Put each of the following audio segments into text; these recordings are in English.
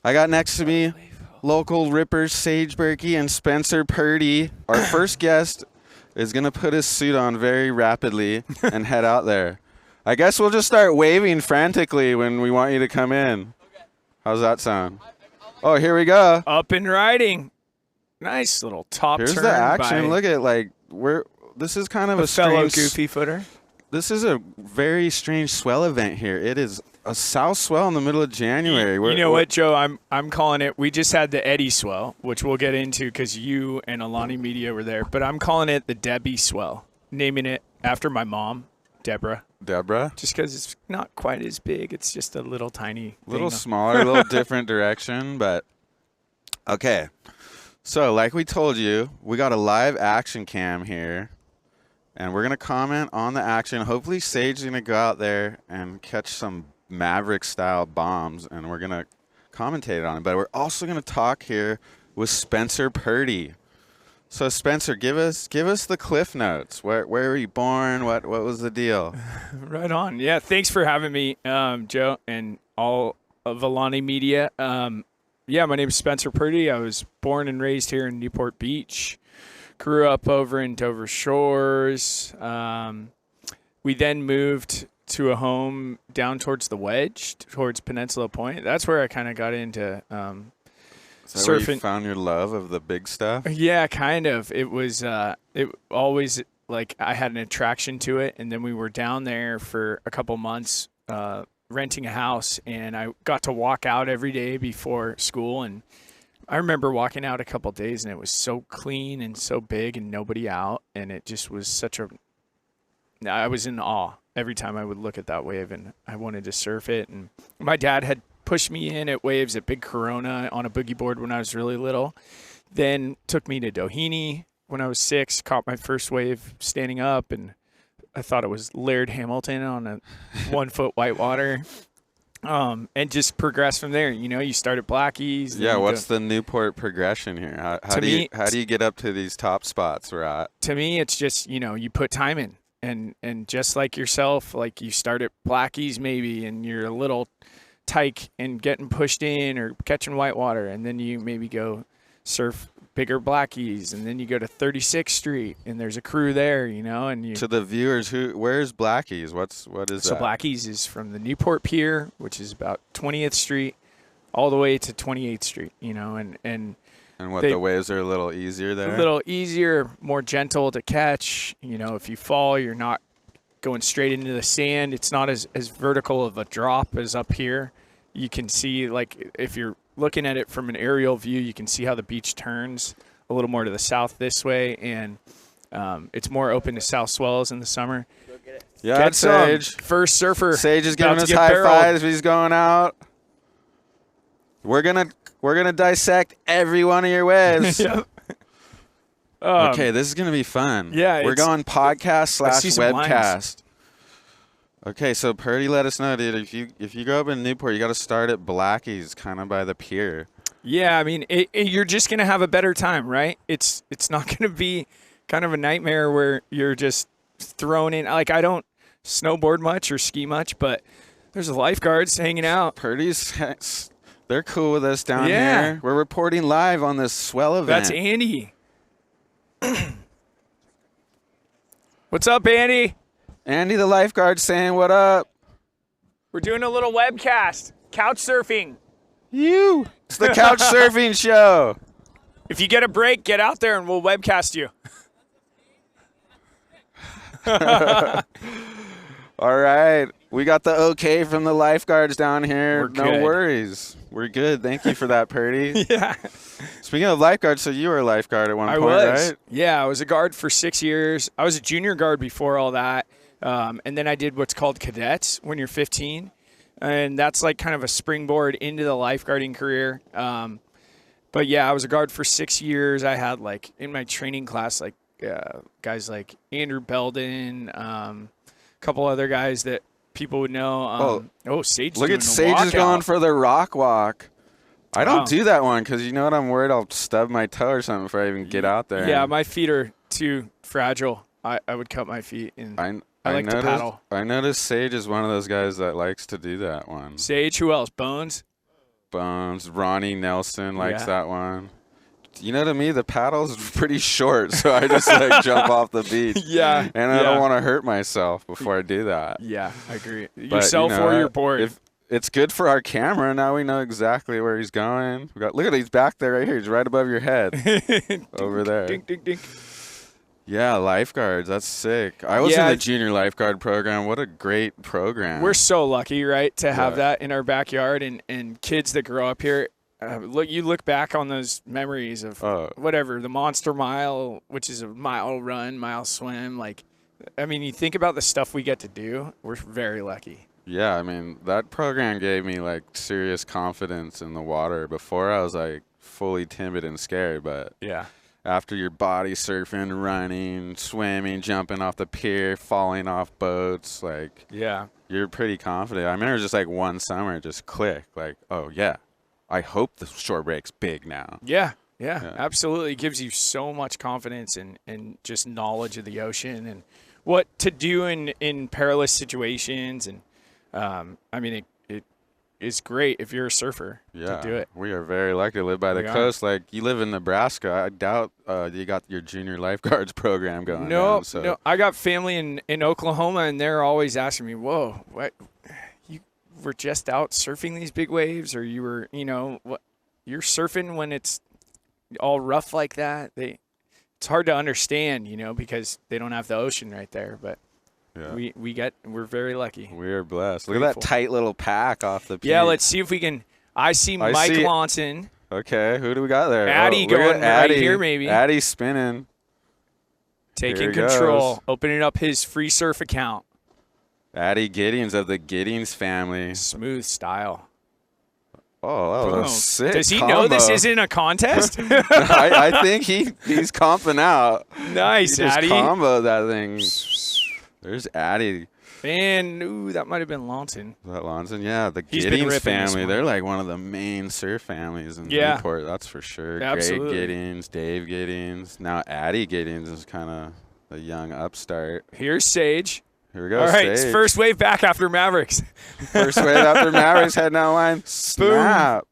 I got next to me local rippers Sage Berkey and Spencer Pirdy. Our first guest is going to put his suit on very rapidly and head out there. I guess we'll just start waving frantically when we want you to come in. How's that sound? Oh, here we go. Up and riding. Nice little top Here's turn. the action. Look at this is kind of a fellow strange goofy footer. This is a very strange swell event here. It is a south swell in the middle of January. You know what, Joe? I'm calling it. We just had the Eddie swell, which we'll get into because you and Alani Media were there. But I'm calling it the Debbie swell, naming it after my mom, Deborah. Just because it's not quite as big. It's just a little tiny. Little smaller, a little different direction. But okay. So like we told you, we got a live action cam here. And we're going to comment on the action. Hopefully Sage is going to go out there and catch some Maverick-style bombs, and we're going to commentate on it. But we're also going to talk here with Spencer Pirdy. So, Spencer, give us the cliff notes. Where were you born? What was the deal? Right on. Yeah, thanks for having me, Joe, and all of Alani Media. Yeah, my name is Spencer Pirdy. I was born and raised here in Newport Beach. Grew up over in Dover Shores. We then moved to a home down towards the Wedge, towards Peninsula Point. That's where I kind of got into surfing. Where you found your love of the big stuff? Yeah, kind of. It was it always like I had an attraction to it, and then we were down there for a couple months renting a house, and I got to walk out every day before school, and I remember walking out a couple days, and it was so clean and so big and nobody out, and it just was I was in awe every time I would look at that wave, and I wanted to surf it. And my dad had pushed me in at waves at Big Corona on a boogie board when I was really little, then took me to Doheny when I was 6, caught my first wave standing up, and I thought it was Laird Hamilton on a 1-foot whitewater. And just progress from there. You know, you start at Blackies. Yeah, what's the Newport progression here? How do you get up to these top spots we're at? To me, it's just, you put time in. And just like yourself, like you start at Blackies maybe, and you're a little tyke and getting pushed in or catching whitewater, and then you maybe go surf bigger Blackies, and then you go to 36th Street, and there's a crew there, and you. To the viewers, where's Blackies? What is that? So Blackies is from the Newport Pier, which is about 20th Street, all the way to 28th Street, And the waves are a little easier there? A little easier, more gentle to catch. If you fall, you're not going straight into the sand. It's not as vertical of a drop as up here. You can see, like, if you're looking at it from an aerial view, you can see how the beach turns a little more to the south this way, and it's more open to south swells in the summer. Yeah, Sage. First surfer. Sage is giving us high fives. He's going out. We're gonna dissect every one of your waves. Yep. Okay, this is gonna be fun. Yeah, we're going podcast / webcast. Lines. Okay, so Pirdy, let us know, dude. If you go up in Newport, you got to start at Blackies, kind of by the pier. Yeah, I mean, you're just gonna have a better time, right? It's not gonna be kind of a nightmare where you're just thrown in. Like, I don't snowboard much or ski much, but there's lifeguards hanging out. Pirdy's. They're cool with us down here. We're reporting live on this swell event. That's Andy. What's up, Andy? Andy, the lifeguard, saying what up. We're doing a little webcast. Couch surfing. It's the couch surfing show. If you get a break, get out there and we'll webcast you. All right. We got the okay from the lifeguards down here. No worries. We're good. Thank you for that, Pirdy. Yeah. Speaking of lifeguards, so you were a lifeguard at one point, right? Yeah, I was a guard for 6 years. I was a junior guard before all that. And then I did what's called cadets when you're 15. And that's like kind of a springboard into the lifeguarding career. But yeah, I was a guard for 6 years. I had like in my training class, like guys like Andrew Belden, a couple other guys that people would know. Sage. Look at Sage is going for the rock walk. I don't do that one because you know what? I'm worried I'll stub my toe or something before I even get out there. Yeah, my feet are too fragile. I would cut my feet, and I like to paddle. I noticed Sage is one of those guys that likes to do that one. Sage, who else? Bones? Bones. Ronnie Nelson likes Yeah. that one. You know, to me, the paddle's pretty short, so I just like jump off the beach. Yeah. And I don't want to hurt myself before I do that. Yeah, I agree. But, Yourself you know, or your board. If it's good for our camera. Now we know exactly where he's going. Look at he's back there right here. He's right above your head. Over there. Dink, dink, dink. Yeah, lifeguards. That's sick. I was in the junior lifeguard program. What a great program. We're so lucky, right, to have Yeah. that in our backyard, and kids that grow up here. You look back on those memories of whatever, the Monster Mile, which is a mile run, mile swim. Like, I mean, you think about the stuff we get to do. We're very lucky. Yeah, I mean, that program gave me like serious confidence in the water. Before I was like fully timid and scared, but Yeah. after your body surfing, running, swimming, jumping off the pier, falling off boats, like Yeah. you're pretty confident. I remember just like one summer, it just clicked. Like, oh yeah, I hope the shore break's big now. Yeah, absolutely. It gives you so much confidence and just knowledge of the ocean and what to do in perilous situations. And I mean, it is great if you're a surfer to do it. We are very lucky to live by the coast. Like, you live in Nebraska. I doubt you got your junior lifeguards program going. No, so. no. I got family in Oklahoma, and they're always asking me, "Whoa, what? You were just out surfing these big waves, or you were, what? You're surfing when it's all rough like that?" It's hard to understand, because they don't have the ocean right there. But yeah. we're very lucky. We are blessed. Look at that tight little pack off the pier. Yeah, let's see if we can. I see Mike Lawson. Okay, who do we got there? Addy going right here, maybe. Addy spinning. Taking control, opening up his free surf account. Addy Giddings of the Giddings family. Smooth style. Oh, that was a sick Does he combo. know this isn't a contest? I think he's comping out. Nice, he just Addy. combo that thing. There's Addy. And that might have been Lawson. Is that Lawson? Yeah, the He's been Giddings ripping this family. one. They're like one of the main surf families in Newport. That's for sure. Absolutely. Greg Giddings, Dave Giddings. Now Addy Giddings is kind of a young upstart. Here's Sage. Here we go. All right, Sage. first wave back after Mavericks. First wave after Mavericks heading out line. Snap.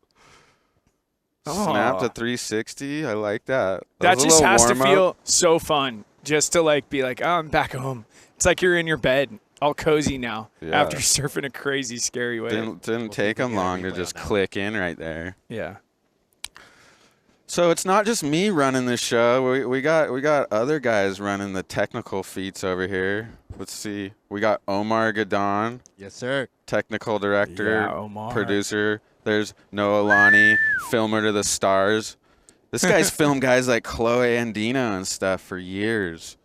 Oh. Snap to 360. I like that. That was a just little has to warm-up. feel so fun, just to be like, oh, I'm back home. It's like you're in your bed, all cozy now, after surfing a crazy, scary wave. Didn't take them long to just click in right there. Yeah. So it's not just me running the show. We got other guys running the technical feats over here. Let's see. We got Omar Gadon. Yes, sir. Technical director, Yeah, Omar. producer. There's Noah Alani, filmer to the stars. This guy's filmed guys like Chloe Andino and stuff for years.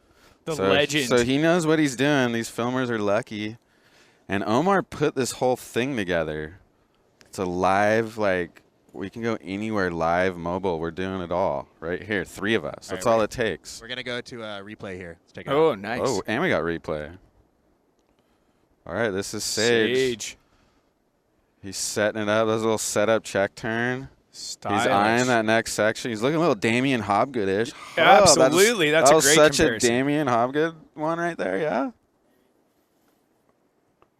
The legend. So he knows what he's doing. These filmers are lucky. And Omar put this whole thing together. It's a live, we can go anywhere live mobile. We're doing it all right here. 3 of us. That's all it takes. We're going to go to a replay here. Let's check it Oh, out. nice. Oh, and we got replay. All right, this is Sage. He's setting it up. That's a little setup check turn. Stylish. He's eyeing that next section. He's looking a little Damian Hobgood-ish. Absolutely. That's a great such comparison. a Damian Hobgood one right there, yeah.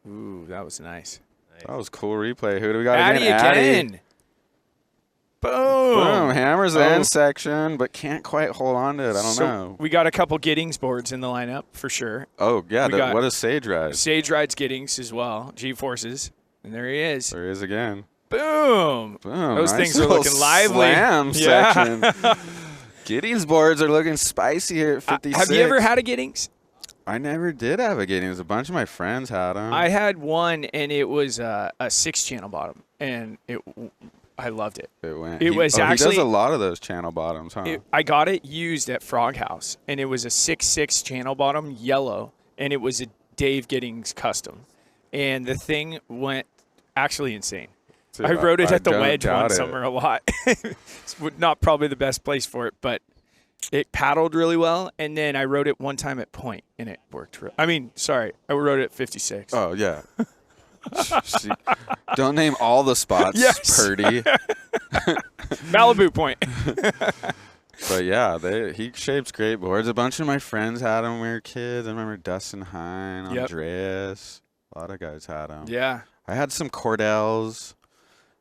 Ooh, that was nice. That was cool replay. Who do we got Addy again? again. Boom. Boom. Hammers the end section, but can't quite hold on to it. I don't know. We got a couple Giddings boards in the lineup for sure. Oh, yeah. got- What a Sage ride. Sage rides Giddings as well, G-Forces. And there he is. There he is again. Boom. Boom. Those Nice things are little looking lively. Slam Yeah. section. Giddings boards are looking spicy here at 56. Have you ever had a Giddings? I never did have a Giddings. A bunch of my friends had them. I had one, and it was a 6-channel bottom, and I loved it. It went. It was he actually- does a lot of those channel bottoms, huh? I got it used at Frog House, and it was a 6.6 channel bottom, yellow, and it was a Dave Giddings custom. And the thing went actually insane. Dude, I rode it at the don't Wedge doubt one it. summer a lot. It's not probably the best place for it, but it paddled really well. And then I rode it one time at Point, and it worked. I rode it at 56. Oh, yeah. See, don't name all the spots, Yes. Purdy. Malibu Point. But, yeah, he shapes great boards. A bunch of my friends had them when we were kids. I remember Dustin Hine, Yep. Andreas. A lot of guys had them. Yeah. I had some Cordells.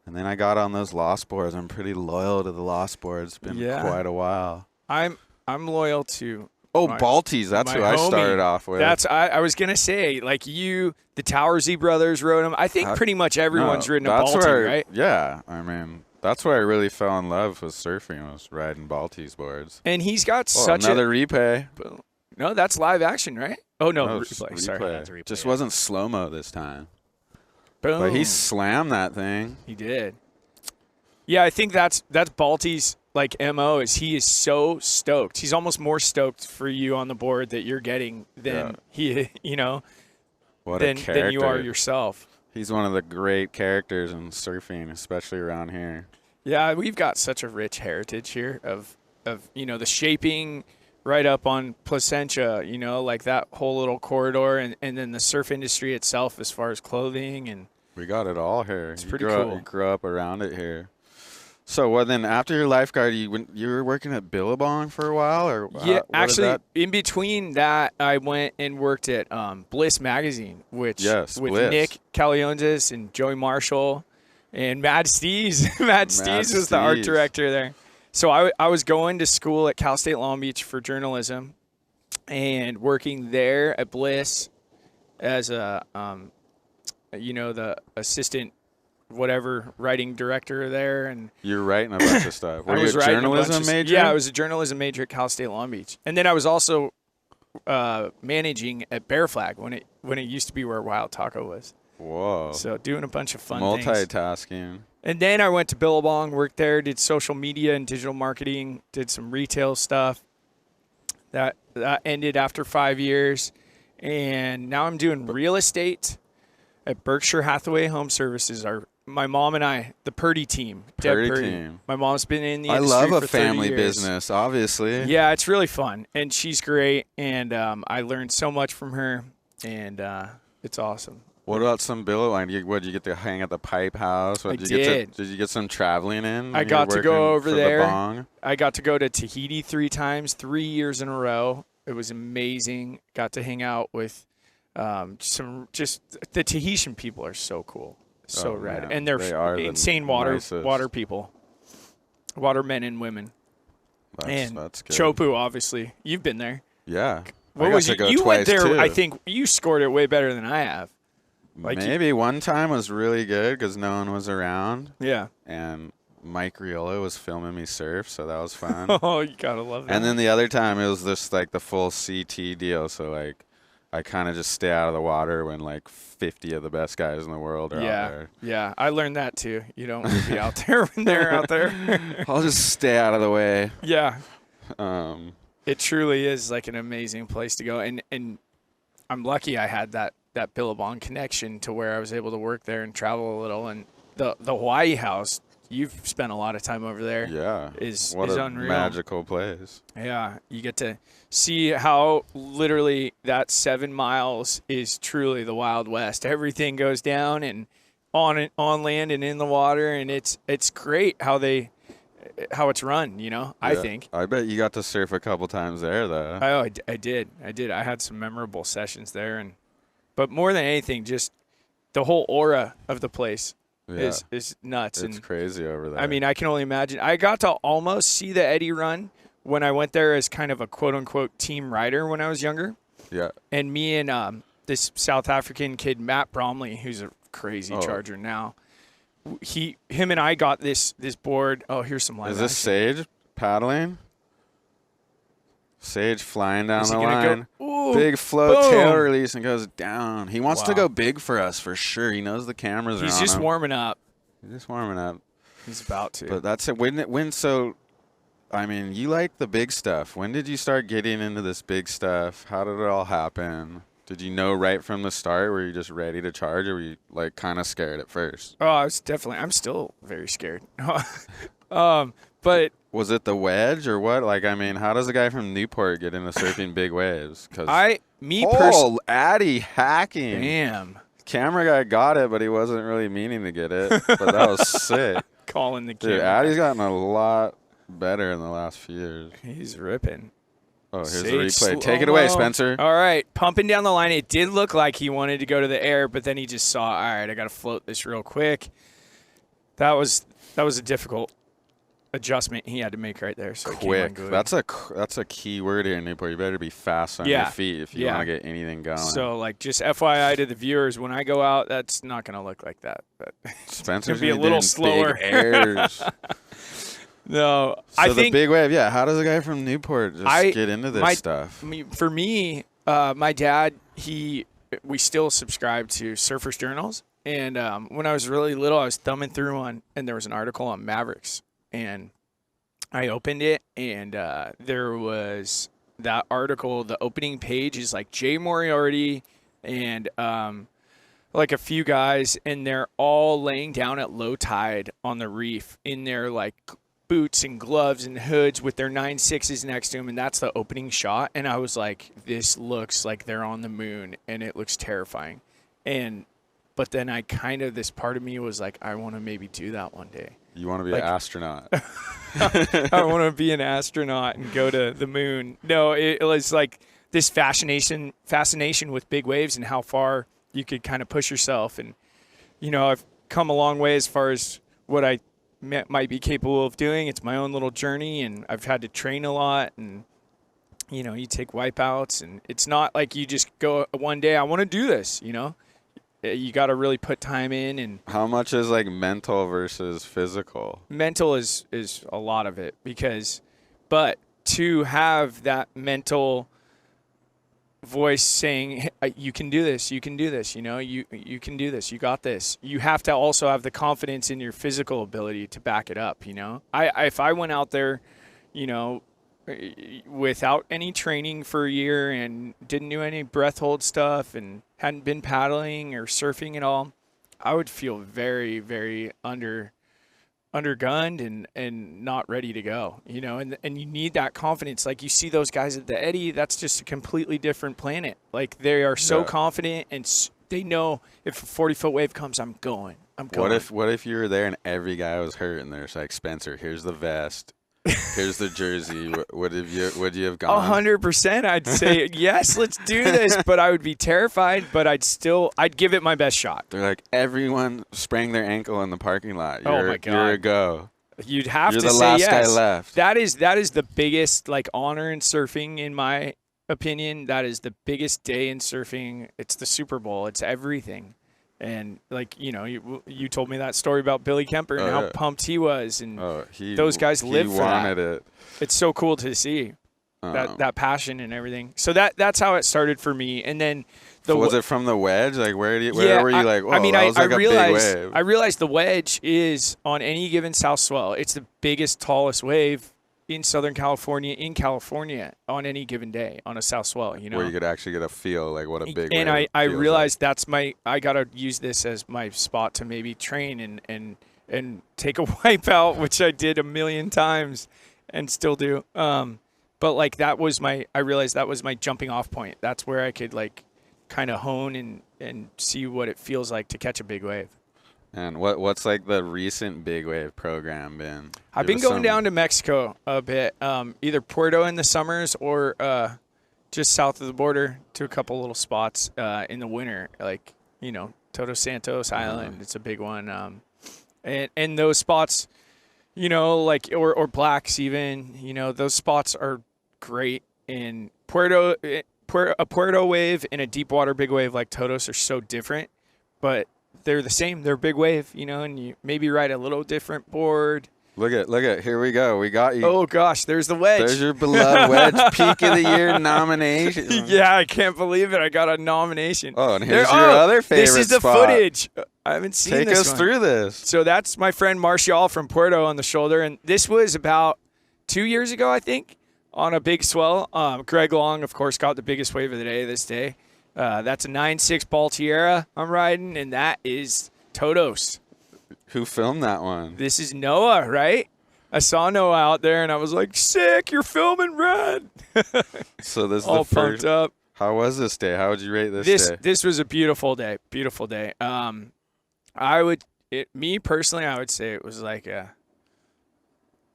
And then I got on those Lost boards. I'm pretty loyal to the Lost boards. It's been quite a while. I'm loyal to. Balties. That's who I started off with. I was gonna say, like, the Towersy brothers rode them. I think pretty much everyone's ridden a Baltie, right? Yeah, I mean, that's where I really fell in love with surfing, was riding Balties boards. And he's got another replay. No, that's live action, right? Oh no, replay. Sorry, that's a replay. Just wasn't slow mo this time. Boom. But he slammed that thing. He did. Yeah, I think that's Baltie's like MO is he is so stoked. He's almost more stoked for you on the board that you're getting than than you are yourself. He's one of the great characters in surfing, especially around here. Yeah, we've got such a rich heritage here of the shaping right up on Placentia, like that whole little corridor, and then the surf industry itself as far as clothing. And we got it all here. It's pretty cool. You grew up around it here. So, then after your lifeguard, you were working at Billabong for a while? Or yeah, actually, in between that, I went and worked at Bliss Magazine, with Bliss. Nick Calionzis and Joey Marshall and Mad Steez. Mad Steez was the art director there. So I was going to school at Cal State Long Beach for journalism and working there at Bliss as the assistant whatever writing director there. And you're writing a bunch of stuff. Were you a journalism major? Yeah, I was a journalism major at Cal State Long Beach. And then I was also managing at Bear Flag when it used to be where Wild Taco was. Whoa. So doing a bunch of fun multitasking. And then I went to Billabong, worked there, did social media and digital marketing, did some retail stuff. That ended after 5 years. And now I'm doing real estate at Berkshire Hathaway Home Services. My mom and I, the Pirdy team. Pirdy team. My mom's been in the industry I love for a family 30 years. business, obviously. Yeah, it's really fun. And she's great. And I learned so much from her. And it's awesome. What about some Billabong? Did you get to hang at the Pipe House? Did you get some traveling in? I got to go over there. The I got to go to Tahiti 3 times, 3 years in a row. It was amazing. Got to hang out with the Tahitian people are so cool, so rad, man. And they're insane water people, water men and women. That's good. Chopu, obviously, you've been there. Yeah, what was it? You went there. Too. I think you scored it way better than I have. Maybe one time was really good because no one was around. Yeah. And Mike Riolo was filming me surf, so that was fun. Oh, you gotta love that. And then the other time, it was just like the full CT deal. So like, I kind of just stay out of the water when like 50 of the best guys in the world are out there. Yeah, I learned that too. You don't want to be out there when they're out there. I'll just stay out of the way. Yeah. It truly is like an amazing place to go, and I'm lucky I had that Billabong connection to where I was able to work there and travel a little. And the Hawaii house, you've spent a lot of time over there. Yeah, is unreal. Magical place. Yeah, you get to see how literally that 7 miles is truly the Wild West. Everything goes down and on land and in the water, and it's great how it's run. I think. I bet you got to surf a couple times there, though. Oh, I did. I had some memorable sessions there, but more than anything, just the whole aura of the place is nuts. It's crazy over there. I mean, I can only imagine. I got to almost see the Eddie run when I went there as kind of a quote-unquote team rider when I was younger. Yeah. And me and this South African kid, Matt Bromley, who's a crazy charger now, him and I got this board. Oh, here's some live Is this Sage paddling? Sage flying down the line. Big float, tail release, and goes down. He wants to go big for us for sure. He knows the cameras are on him. He's just warming up. He's about to. But that's it. So, I mean, you like the big stuff. When did you start getting into this big stuff? How did it all happen? Did you know right from the start? Were you just ready to charge, or were you like kind of scared at first? Oh, I'm still very scared. But was it the wedge or what? Like, I mean, how does a guy from Newport get into surfing big waves? Addy hacking. Damn. Camera guy got it, but he wasn't really meaning to get it. But that was sick. Calling the camera. Dude, Addy's gotten a lot better in the last few years. He's ripping. Oh, here's the replay. Take it away, Spencer. All right. Pumping down the line. It did look like he wanted to go to the air, but then he just saw, all right, I got to float this real quick. That was a difficult adjustment he had to make right there. So Quick. That's a key word here in Newport. You better be fast on your feet if you want to get anything going. So, like, just FYI to the viewers, when I go out, that's not going to look like that. But Spencer's going to be a little slower. Big airs. No, so I the think big wave. Yeah, how does a guy from Newport just get into this stuff? For me, my dad, we still subscribe to Surfers Journals. And when I was really little, I was thumbing through one, and there was an article on Mavericks. And I opened it, and there was that article. The opening page is like Jay Moriarty and like a few guys, and they're all laying down at low tide on the reef in their like boots and gloves and hoods with their 9.6s next to them, and that's the opening shot. And I was like, this looks like they're on the moon, and it looks terrifying. But then this part of me was like, I want to maybe do that one day. You want to be an astronaut. I want to be an astronaut and go to the moon. No, it was like this fascination with big waves and how far you could kind of push yourself. And, I've come a long way as far as what I might be capable of doing. It's my own little journey, and I've had to train a lot. And, you take wipeouts, and it's not like you just go one day, I want to do this, You got to really put time in. And how much is like mental versus physical? Mental is a lot of it but to have that mental voice saying, hey, you can do this, you can do this, you can do this, you got this. You have to also have the confidence in your physical ability to back it up. If I went out there, without any training for a year and didn't do any breath hold stuff and hadn't been paddling or surfing at all, I would feel very, very undergunned and not ready to go, and you need that confidence. Like you see those guys at the Eddy, that's just a completely different planet. Like they are so confident, and they know if a 40-foot wave comes, I'm going. What if you were there and every guy was hurt and there's like, Spencer, here's the vest. Here's the jersey. Would you have gone? 100%. I'd say yes, let's do this. But I would be terrified. But I'd give it my best shot. They're like, everyone sprang their ankle in the parking lot. Oh my God, you're a go. You'd have You're to the say last yes. guy left. That is the biggest like honor in surfing, in my opinion. That is the biggest day in surfing. It's the Super Bowl. It's everything. And like you told me that story about Billy Kemper and how pumped he was, and those guys live for that. It. It's so cool to see that passion and everything. So that's how it started for me. And then was it from the wedge? Like where were you like? Whoa, I realized the wedge is on any given south swell. It's the biggest, tallest wave in Southern California, on any given day on a south swell, where you could actually get a feel like what a big and wave I feels realized like. I got to use this as my spot to maybe train and take a wipeout, which I did a million times and still do. But like I realized that was my jumping off point. That's where I could like kind of hone and see what it feels like to catch a big wave. And what's like the recent big wave program been? I've been going down to Mexico a bit, either Puerto in the summers or just south of the border to a couple little spots in the winter, like Todos Santos Island. It's a big one, and those spots, like or Blacks even. Those spots are great. In Puerto, a Puerto wave and a deep water big wave like Todos are so different, but they're the same. They're a big wave, and you maybe ride a little different board. Look at, here we go. We got you. Oh gosh, there's the wedge. There's your beloved wedge peak of the year nomination. Yeah, I can't believe it. I got a nomination. Oh, and here's your other favorite This is the spot. footage. I haven't seen this. Take us through this. So that's my friend Martial from Puerto on the shoulder, and this was about 2 years ago, I think, on a big swell. Greg Long, of course, got the biggest wave of the day this day. That's a 9.6 Baltiera I'm riding, and that is Todos. Who filmed that one? This is Noah, right? I saw Noah out there, and I was like, sick, you're filming red. So this is all the first. Pumped up. How was this day? How would you rate this day? This was a beautiful day. Beautiful day. Me personally, I would say it was like a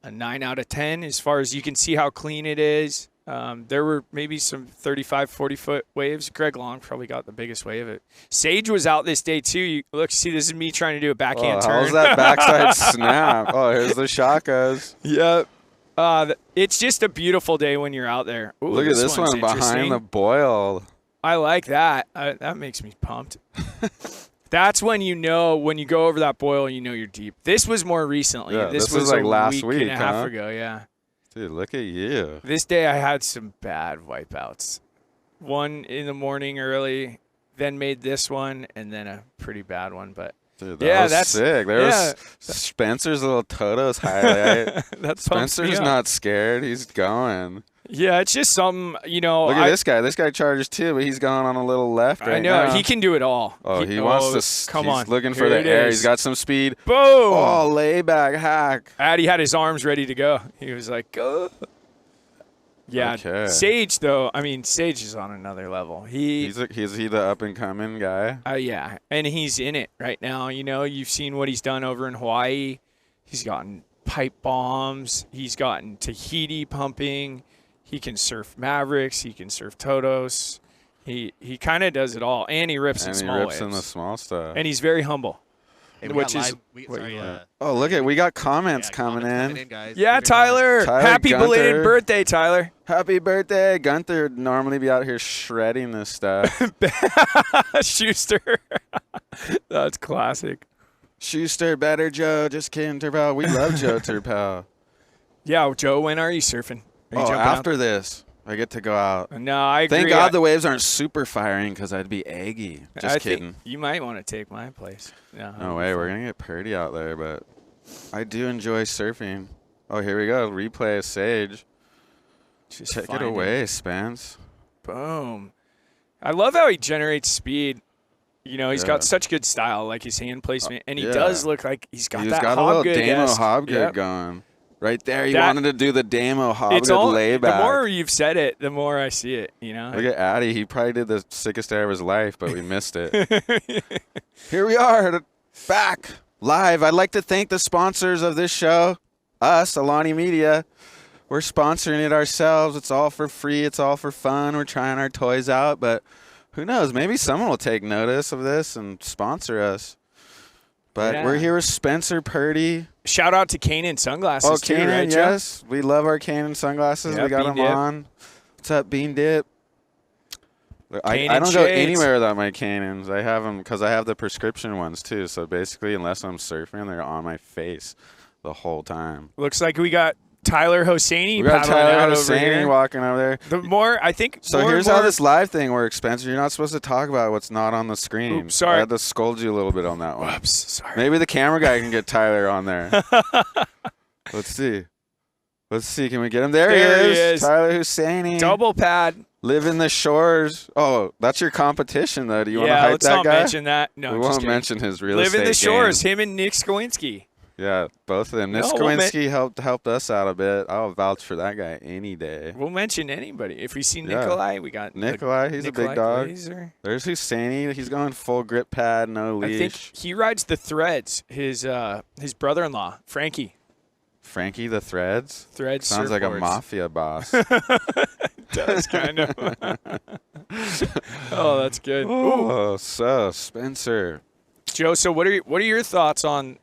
9 out of 10 as far as you can see how clean it is. There were maybe some 35, 40-foot waves. Greg Long probably got the biggest wave. Sage was out this day, too. Look, see, this is me trying to do a backhand turn. How's that backside snap? Oh, here's the shakas. Yep. It's just a beautiful day when you're out there. Ooh, Look at this one behind the boil. I like that. That makes me pumped. That's when you know, when you go over that boil, you know you're deep. This was more recently. Yeah, this was like last week and a half ago, yeah. Dude, look at you. This day I had some bad wipeouts. One in the morning early, then made this one, and then a pretty bad one. But dude, that's sick. There was Spencer's little Todos highlight. That's Spencer's not scared. He's going. Yeah, it's just something, Look at this guy. This guy charges too, but he's going on a little left right now. I know. He can do it all. Oh, he wants to. Come he's on. looking for the air. He's got some speed. Boom. Oh, layback hack. Addy had his arms ready to go. He was like, go. Yeah. Okay. Sage, though, Sage is on another level. Is he the up-and-coming guy? Yeah, and he's in it right now. You've seen what he's done over in Hawaii. He's gotten pipe bombs. He's gotten Tahiti pumping. He can surf Mavericks. He can surf Todos. He kind of does it all, and he rips in small waves. And he rips in the small stuff. And he's very humble, which is. Oh, look we got comments coming in. Guys. Yeah, Tyler. Happy Gunther. Belated birthday, Tyler. Happy birthday. Gunther would normally be out here shredding this stuff. Schuster. That's classic. Schuster, better Joe. Just kidding, Turpel. We love Joe Turpel. Yeah, Joe, when are you surfing? After this, I get to go out. No, I agree. Thank God the waves aren't super firing because I'd be eggy. Just kidding. You might want to take my place. No way. We're going to get Pirdy out there, but I do enjoy surfing. Oh, here we go. Replay of Sage. Take it away, Spence. Boom. I love how he generates speed. He's got such good style, like his hand placement, and he does look like he's got that got a little Damo Hobgood going. Right there, he wanted to do the Damo Hobgood layback. The more you've said it, the more I see it, Look at Addy. He probably did the sickest air of his life, but we missed it. Here we are, back, live. I'd like to thank the sponsors of this show, us, Alani Media. We're sponsoring it ourselves. It's all for free. It's all for fun. We're trying our toys out, but who knows? Maybe someone will take notice of this and sponsor us. But we're here with Spencer Pirdy. Shout out to Kanan Sunglasses. Oh, too, Kanan, right, yes. We love our Kanan sunglasses. Yeah, we got them Dip. on. What's up, Bean Dip? I don't shades. go anywhere without my Kanans. I have them because I have the prescription ones, too. So basically, unless I'm surfing, they're on my face the whole time. Looks like we got Tyler Hosseini. We got Tyler Hosseini walking over there. Here's how this live thing works, Spencer. You're not supposed to talk about what's not on the screen. Oops, sorry. I had to scold you a little bit on that one. Whoops, sorry. Maybe the camera guy can get Tyler on there. Let's see. Can we get him? There he is. Tyler Hosseini. Double pad. Living the shores. Oh, that's your competition, though. Do you want to hype let's that not guy? mention that. No, we won't mention his real estate Living the shores. game. Him and Nick Skowinski. Yeah, both of them. Nick Skowinski helped us out a bit. I'll vouch for that guy any day. We'll mention anybody. If we see Nikolai, we got Nikolai. He's a big dog. Glazer. There's Hosseini. He's going full grip pad, no leash. I think he rides the Threads. His brother-in-law, Frankie. Frankie the Threads? Threads Sounds like surfboards. a mafia boss. Does kind of. Oh, that's good. Oh, so Spencer. Joe, so what are your thoughts on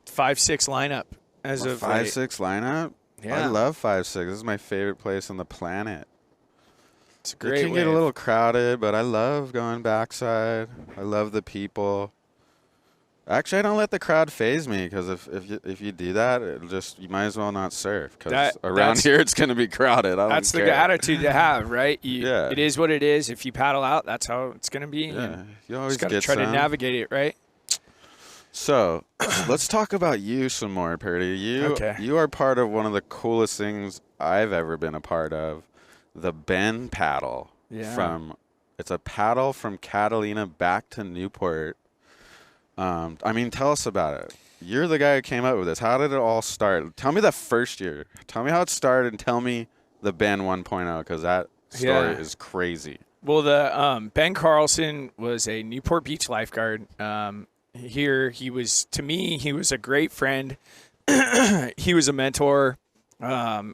5-6 lineup as of 5-6 lineup? Yeah. I love 5-6. This is my favorite place on the planet. It's a great It can get a little crowded, but I love going backside. I love the people. Actually, I don't let the crowd phase me because if you do that, you might as well not surf because around here it's going to be crowded. That's the attitude to have, right? It is what it is. If you paddle out, that's how it's going to be. Yeah, you always got to try to navigate it, right? So let's talk about you some more, Pirdy. You are part of one of the coolest things I've ever been a part of, the bend paddle. Yeah. It's a paddle from Catalina back to Newport. Tell us about it. You're the guy who came up with this. How did it all start? Tell me the first year. Tell me how it started and tell me the Ben 1.0 because that story is crazy. Well, the Ben Carlson was a Newport Beach lifeguard. He was a great friend. He was a mentor. I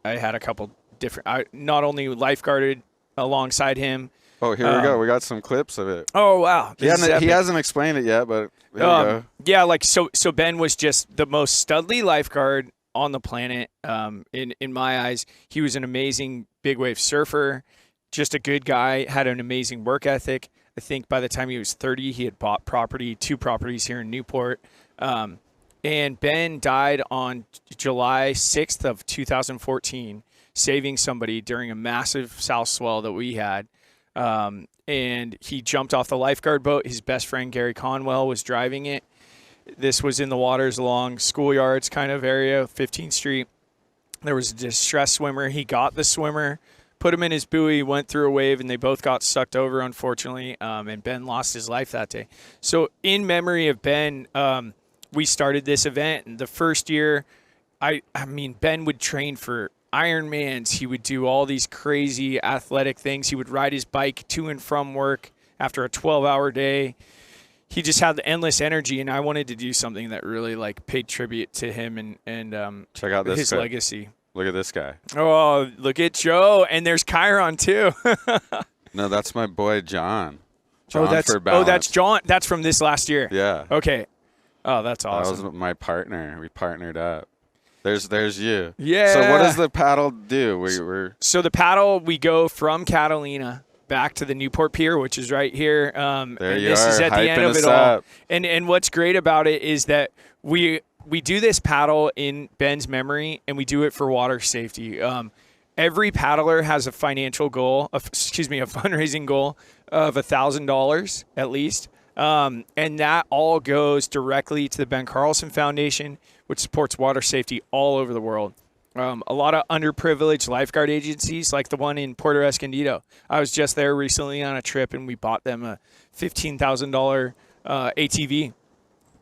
had a couple different. I not only lifeguarded alongside him. Oh, here we go. We got some clips of it. Oh wow, He hasn't explained it yet, but here we go. Yeah, like so Ben was just the most studly lifeguard on the planet. In my eyes, he was an amazing big wave surfer, just a good guy, had an amazing work ethic. I think by the time he was 30, he had bought two properties here in Newport. And Ben died on July 6th of 2014, saving somebody during a massive south swell that we had. And he jumped off the lifeguard boat. His best friend, Gary Conwell, was driving it. This was in the waters along Schoolyards kind of area, 15th Street. There was a distressed swimmer. He got the swimmer, put him in his buoy, went through a wave, and they both got sucked over, unfortunately. And Ben lost his life that day. So in memory of Ben, we started this event. And the first year, I mean, Ben would train for Ironmans. He would do all these crazy athletic things. He would ride his bike to and from work after a 12-hour day. He just had the endless energy, and I wanted to do something that really like paid tribute to him and check out this his clip. Legacy. Look at this guy. Oh, look at Joe, and there's Chiron too. No, that's my boy John. That's John. That's from this last year. Yeah. Okay. Oh, that's awesome. That was my partner. We partnered up. There's you. Yeah. So what does the paddle do? So the paddle, we go from Catalina back to the Newport Pier, which is right here. There and you this are, is at the end hyping of it us all. up. And what's great about it is that we do this paddle in Ben's memory, and we do it for water safety. Every paddler has a financial goal, a fundraising goal of $1,000 at least. And that all goes directly to the Ben Carlson Foundation, which supports water safety all over the world. A lot of underprivileged lifeguard agencies, like the one in Puerto Escondido. I was just there recently on a trip, and we bought them a $15,000 ATV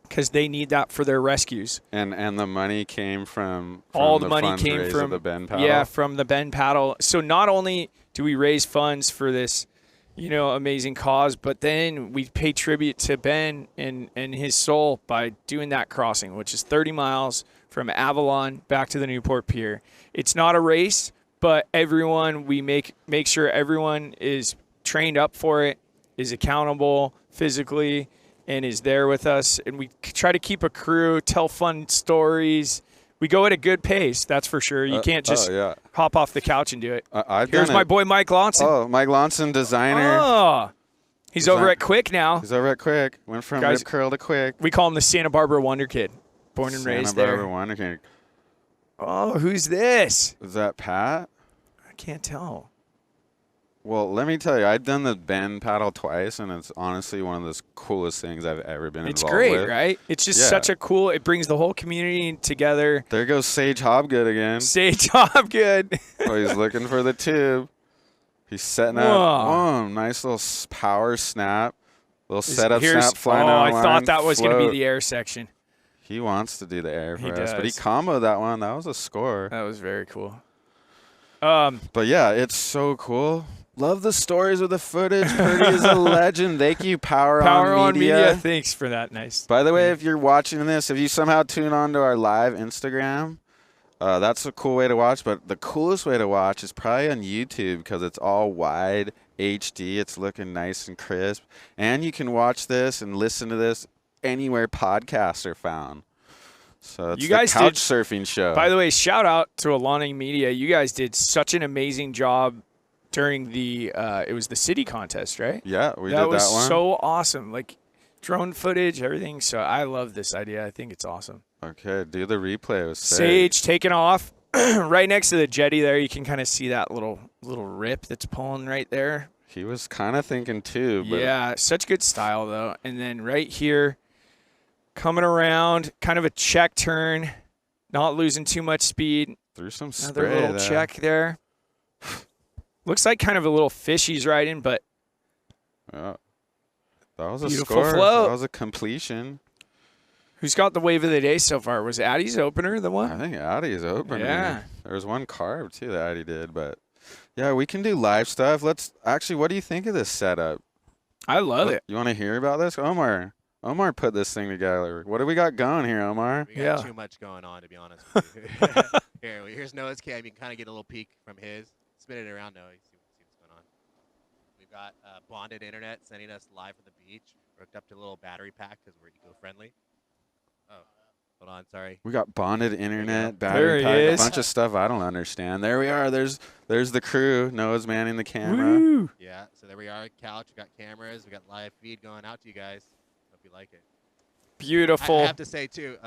because they need that for their rescues. And the money came from all the money came from the Ben paddle. Yeah, from the Ben paddle. So not only do we raise funds for this, amazing cause, but then we pay tribute to Ben and his soul by doing that crossing, which is 30 miles from Avalon back to the Newport Pier. It's not a race, but we make sure everyone is trained up for it, is accountable physically, and is there with us. And we try to keep a crew, tell fun stories. We go at a good pace, that's for sure. You can't just hop off the couch and do it. Here's my boy Mike Lonson. Oh, Mike Lonson, designer. Oh, he's over at Quick now. He's over at Quick. Went from Rip Curl to Quick. We call him the Santa Barbara Wonder Kid. Born and raised there. Santa Barbara Wonder Kid. Oh, who's this? Is that Pat? I can't tell. Well, let me tell you, I've done the Ben paddle twice, and it's honestly one of the coolest things I've ever been involved with. It's great, right? It's just such a cool, it brings the whole community together. There goes Sage Hobgood again. Sage Hobgood. Oh, he's looking for the tube. He's setting up. Oh, nice little power snap. Little setup snap flying down the line. I thought that was going to be the air section. He wants to do the air for us, does. but he comboed that one. That was a score. That was very cool. But yeah, it's so cool. Love the stories with the footage. Pirdy is a legend. Thank you, Power on Media. Thanks for that. Nice. By the way, if you're watching this, if you somehow tune on to our live Instagram, that's a cool way to watch. But the coolest way to watch is probably on YouTube because it's all wide HD. It's looking nice and crisp. And you can watch this and listen to this anywhere podcasts are found. So it's the couch surfing show. By the way, shout out to Alani Media. You guys did such an amazing job during the it was the city contest, right? Yeah, we did that one. That was so awesome. Like drone footage, everything. So I love this idea. I think it's awesome. Okay, do the replay. It was Sage taking off right next to the jetty there. You can kind of see that little rip that's pulling right there. He was kind of thinking too. But yeah, such good style though. And then right here, coming around, kind of a check turn, not losing too much speed. Threw some Another spray little there. check there. Looks like kind of a little fish he's riding, but yeah, that was a beautiful score. float. That was a completion. Who's got the wave of the day so far? Was Addie's opener the one? I think Addie's opener. Yeah. There was one carve too that Addie did, but yeah, we can do live stuff. Let's actually. What do you think of this setup? I love it. You want to hear about this, Omar? Omar put this thing together. What do we got going here, Omar? We got too much going on, to be honest with you. Here, here's Noah's cam. You can kind of get a little peek from his. Spin it around, Noah. See what's going on. We've got bonded internet sending us live from the beach. We're hooked up to a little battery pack because we're eco-friendly. Oh, hold on. Sorry. We got bonded internet, There battery he pack, is. a bunch of stuff I don't understand. There we are. There's the crew. Noah's manning the camera. Woo! Yeah, so there we are. Couch. We got cameras. We got live feed going out to you guys. Hope you like it. Beautiful I have to say, too,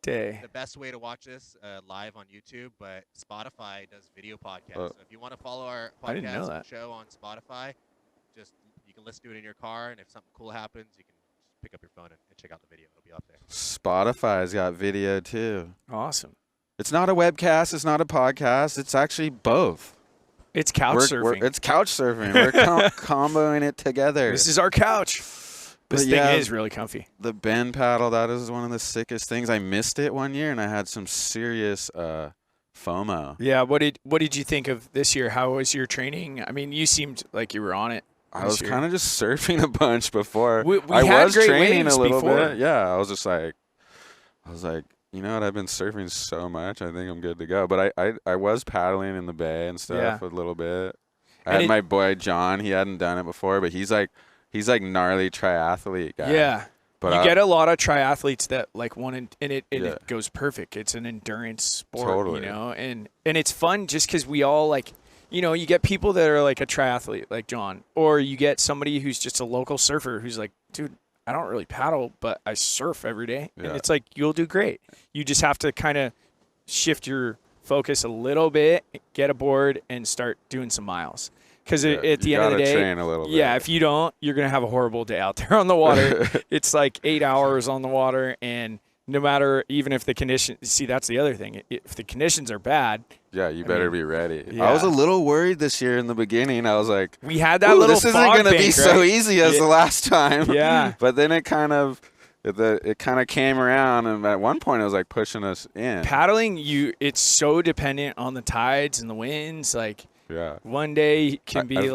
day. the best way to watch this live on YouTube, but Spotify does video podcasts. Oh. So if you want to follow our I didn't know podcast that. show on Spotify, you can listen to it in your car, and if something cool happens, you can just pick up your phone and check out the video. It'll be up there. Spotify's got video too. Awesome. It's not a webcast. It's not a podcast. It's actually both. It's couch surfing. It's couch surfing. We're comboing it together. This is our couch. This But thing yeah, is really comfy. The bend paddle, that is one of the sickest things. I missed it one year, and I had some serious FOMO. Yeah. What did you think of this year? How was your training? I mean, you seemed like you were on it. I was kind of just surfing a bunch before. We I had was great training waves a little before. bit. Yeah, I was like, you know what? I've been surfing so much. I think I'm good to go. But I was paddling in the bay and stuff a little bit. I had my boy John. He hadn't done it before, but he's like gnarly triathlete guy. Yeah. But you get a lot of triathletes that like want to, and it goes perfect. It's an endurance sport, Totally. you know, and it's fun just because we all like, you know, you get people that are like a triathlete like John, or you get somebody who's just a local surfer who's like, dude, I don't really paddle, but I surf every day. Yeah. And it's like, you'll do great. You just have to kind of shift your focus a little bit, get aboard, and start doing some miles. Because at the end of the day, train a little bit. yeah, if you don't, you're going to have a horrible day out there on the water. It's like 8 hours on the water, and no matter, even if the conditions, see, that's the other thing. If the conditions are bad. Yeah, you better be ready. Yeah. I was a little worried this year in the beginning. I was like, we had that little this isn't fog going to be bank, so right? easy as the last time. Yeah. But then it kind of came around, and at one point it was like pushing us in. Paddling, it's so dependent on the tides and the winds. Like, Yeah. one day can be feel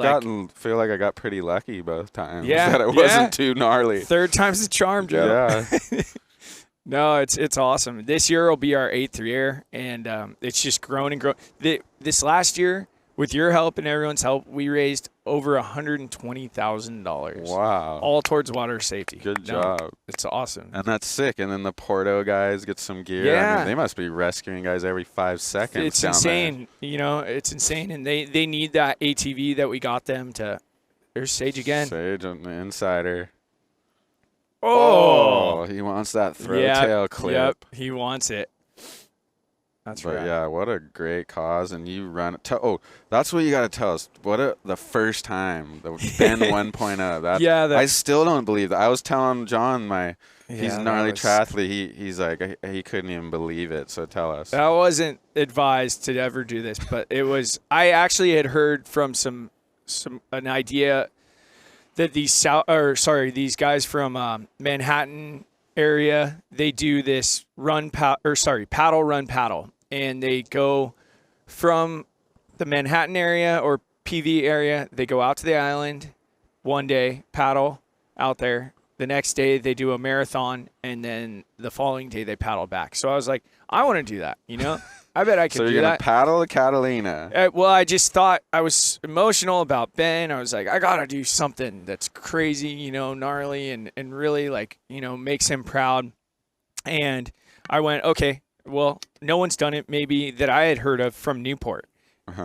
like I got pretty lucky both times. Yeah, That it wasn't too gnarly. third time's the charm, Joe. Yeah. No, it's awesome. This year will be our 8th year, and it's just grown and grown. This last year, with your help and everyone's help, we raised over $120,000. Wow. All towards water safety. Good job. It's awesome. And that's sick. And then the Porto guys get some gear. Yeah. I mean, they must be rescuing guys every 5 seconds. It's down insane. You know, it's insane. And they need that ATV that we got them to. There's Sage again. Sage on the insider. Oh, He wants that throw Yep, tail clip. Yep, he wants it. That's But right. yeah, what a great cause. And you run it. That's what you got to tell us. The first time, the Ben 1.0. I still don't believe that. I was telling John, he's a gnarly triathlete. He's like, he couldn't even believe it. So tell us. I wasn't advised to ever do this, but it was. I actually had heard from an idea that these guys from Manhattan area, they do this paddle run paddle, and they go from the Manhattan area or PV area, they go out to the island one day, paddle out there. The next day they do a marathon, and then the following day they paddle back. So I was like, I want to do that, you know? I bet I could do that. So you're going to paddle the Catalina. Well, I just thought, I was emotional about Ben. I was like, I got to do something that's crazy, you know, gnarly, and really, like, you know, makes him proud. And I went, okay, well, no one's done it maybe that I had heard of from Newport,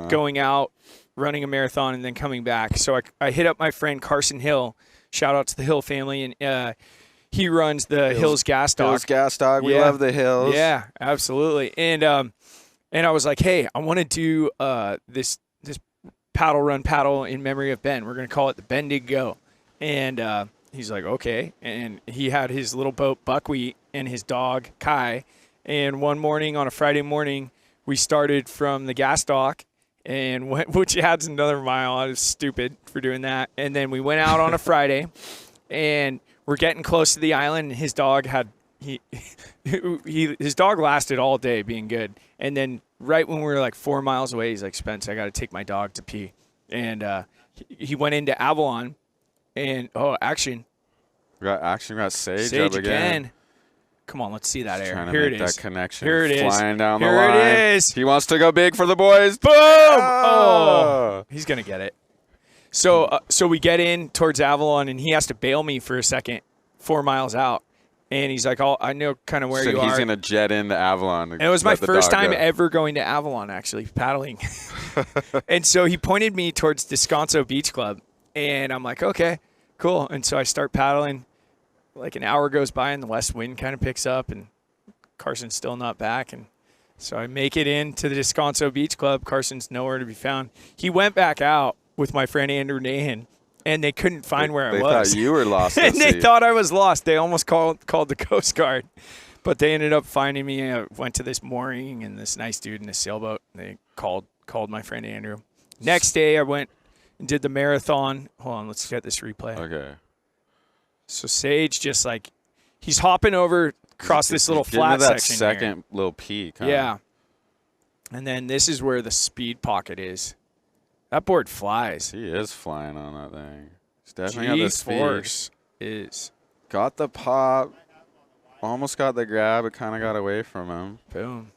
going out, running a marathon, and then coming back. So I hit up my friend Carson Hill. Shout out to the Hill family. And he runs the Hills Gas Dog. Hills Gas Dog. We love the Hills. Yeah, absolutely. And I was like, hey, I want to do this paddle in memory of Ben. We're going to call it the Bendig Go. And he's like, okay. And he had his little boat, Buckwheat, and his dog, Kai. And one morning, on a Friday morning, we started from the gas dock, and which adds another mile. I was stupid for doing that. And then we went out on a Friday, and we're getting close to the island, and his dog had his dog lasted all day being good. And then right when we were like 4 miles away, he's like, Spence, I got to take my dog to pee. And he went into Avalon, and action. We got Sage Sage up again. Come on, let's see that air. Trying to Here make it is. that connection. Here it is. Flying down the Here line. it is. He wants to go big for the boys. Boom! Oh, he's gonna get it. So we get in towards Avalon, and he has to bail me for a second, 4 miles out, and he's like, "Oh, I know kind of where So you he's are." gonna jet into Avalon. And it was my first time ever going to Avalon, actually, paddling. And so he pointed me towards Descanso Beach Club, and I'm like, okay, cool. And so I start paddling. Like an hour goes by, and the west wind kind of picks up, and Carson's still not back. And so I make it into the Descanso Beach Club. Carson's nowhere to be found. He went back out with my friend Andrew Nahan, and they couldn't find where I was. They thought you were lost. And they thought I was lost. They almost called the Coast Guard. But they ended up finding me. I went to this mooring, and this nice dude in a sailboat. They called my friend Andrew. Next day, I went and did the marathon. Hold on, let's get this replay. Okay. So Sage just like, he's hopping over across this little flat that section second little peak. Huh? Yeah. And then this is where the speed pocket is. That board flies. He is flying on that thing. He's definitely got the speed. G-force is. Got the pop. Almost got the grab. It kind of got away from him. Boom.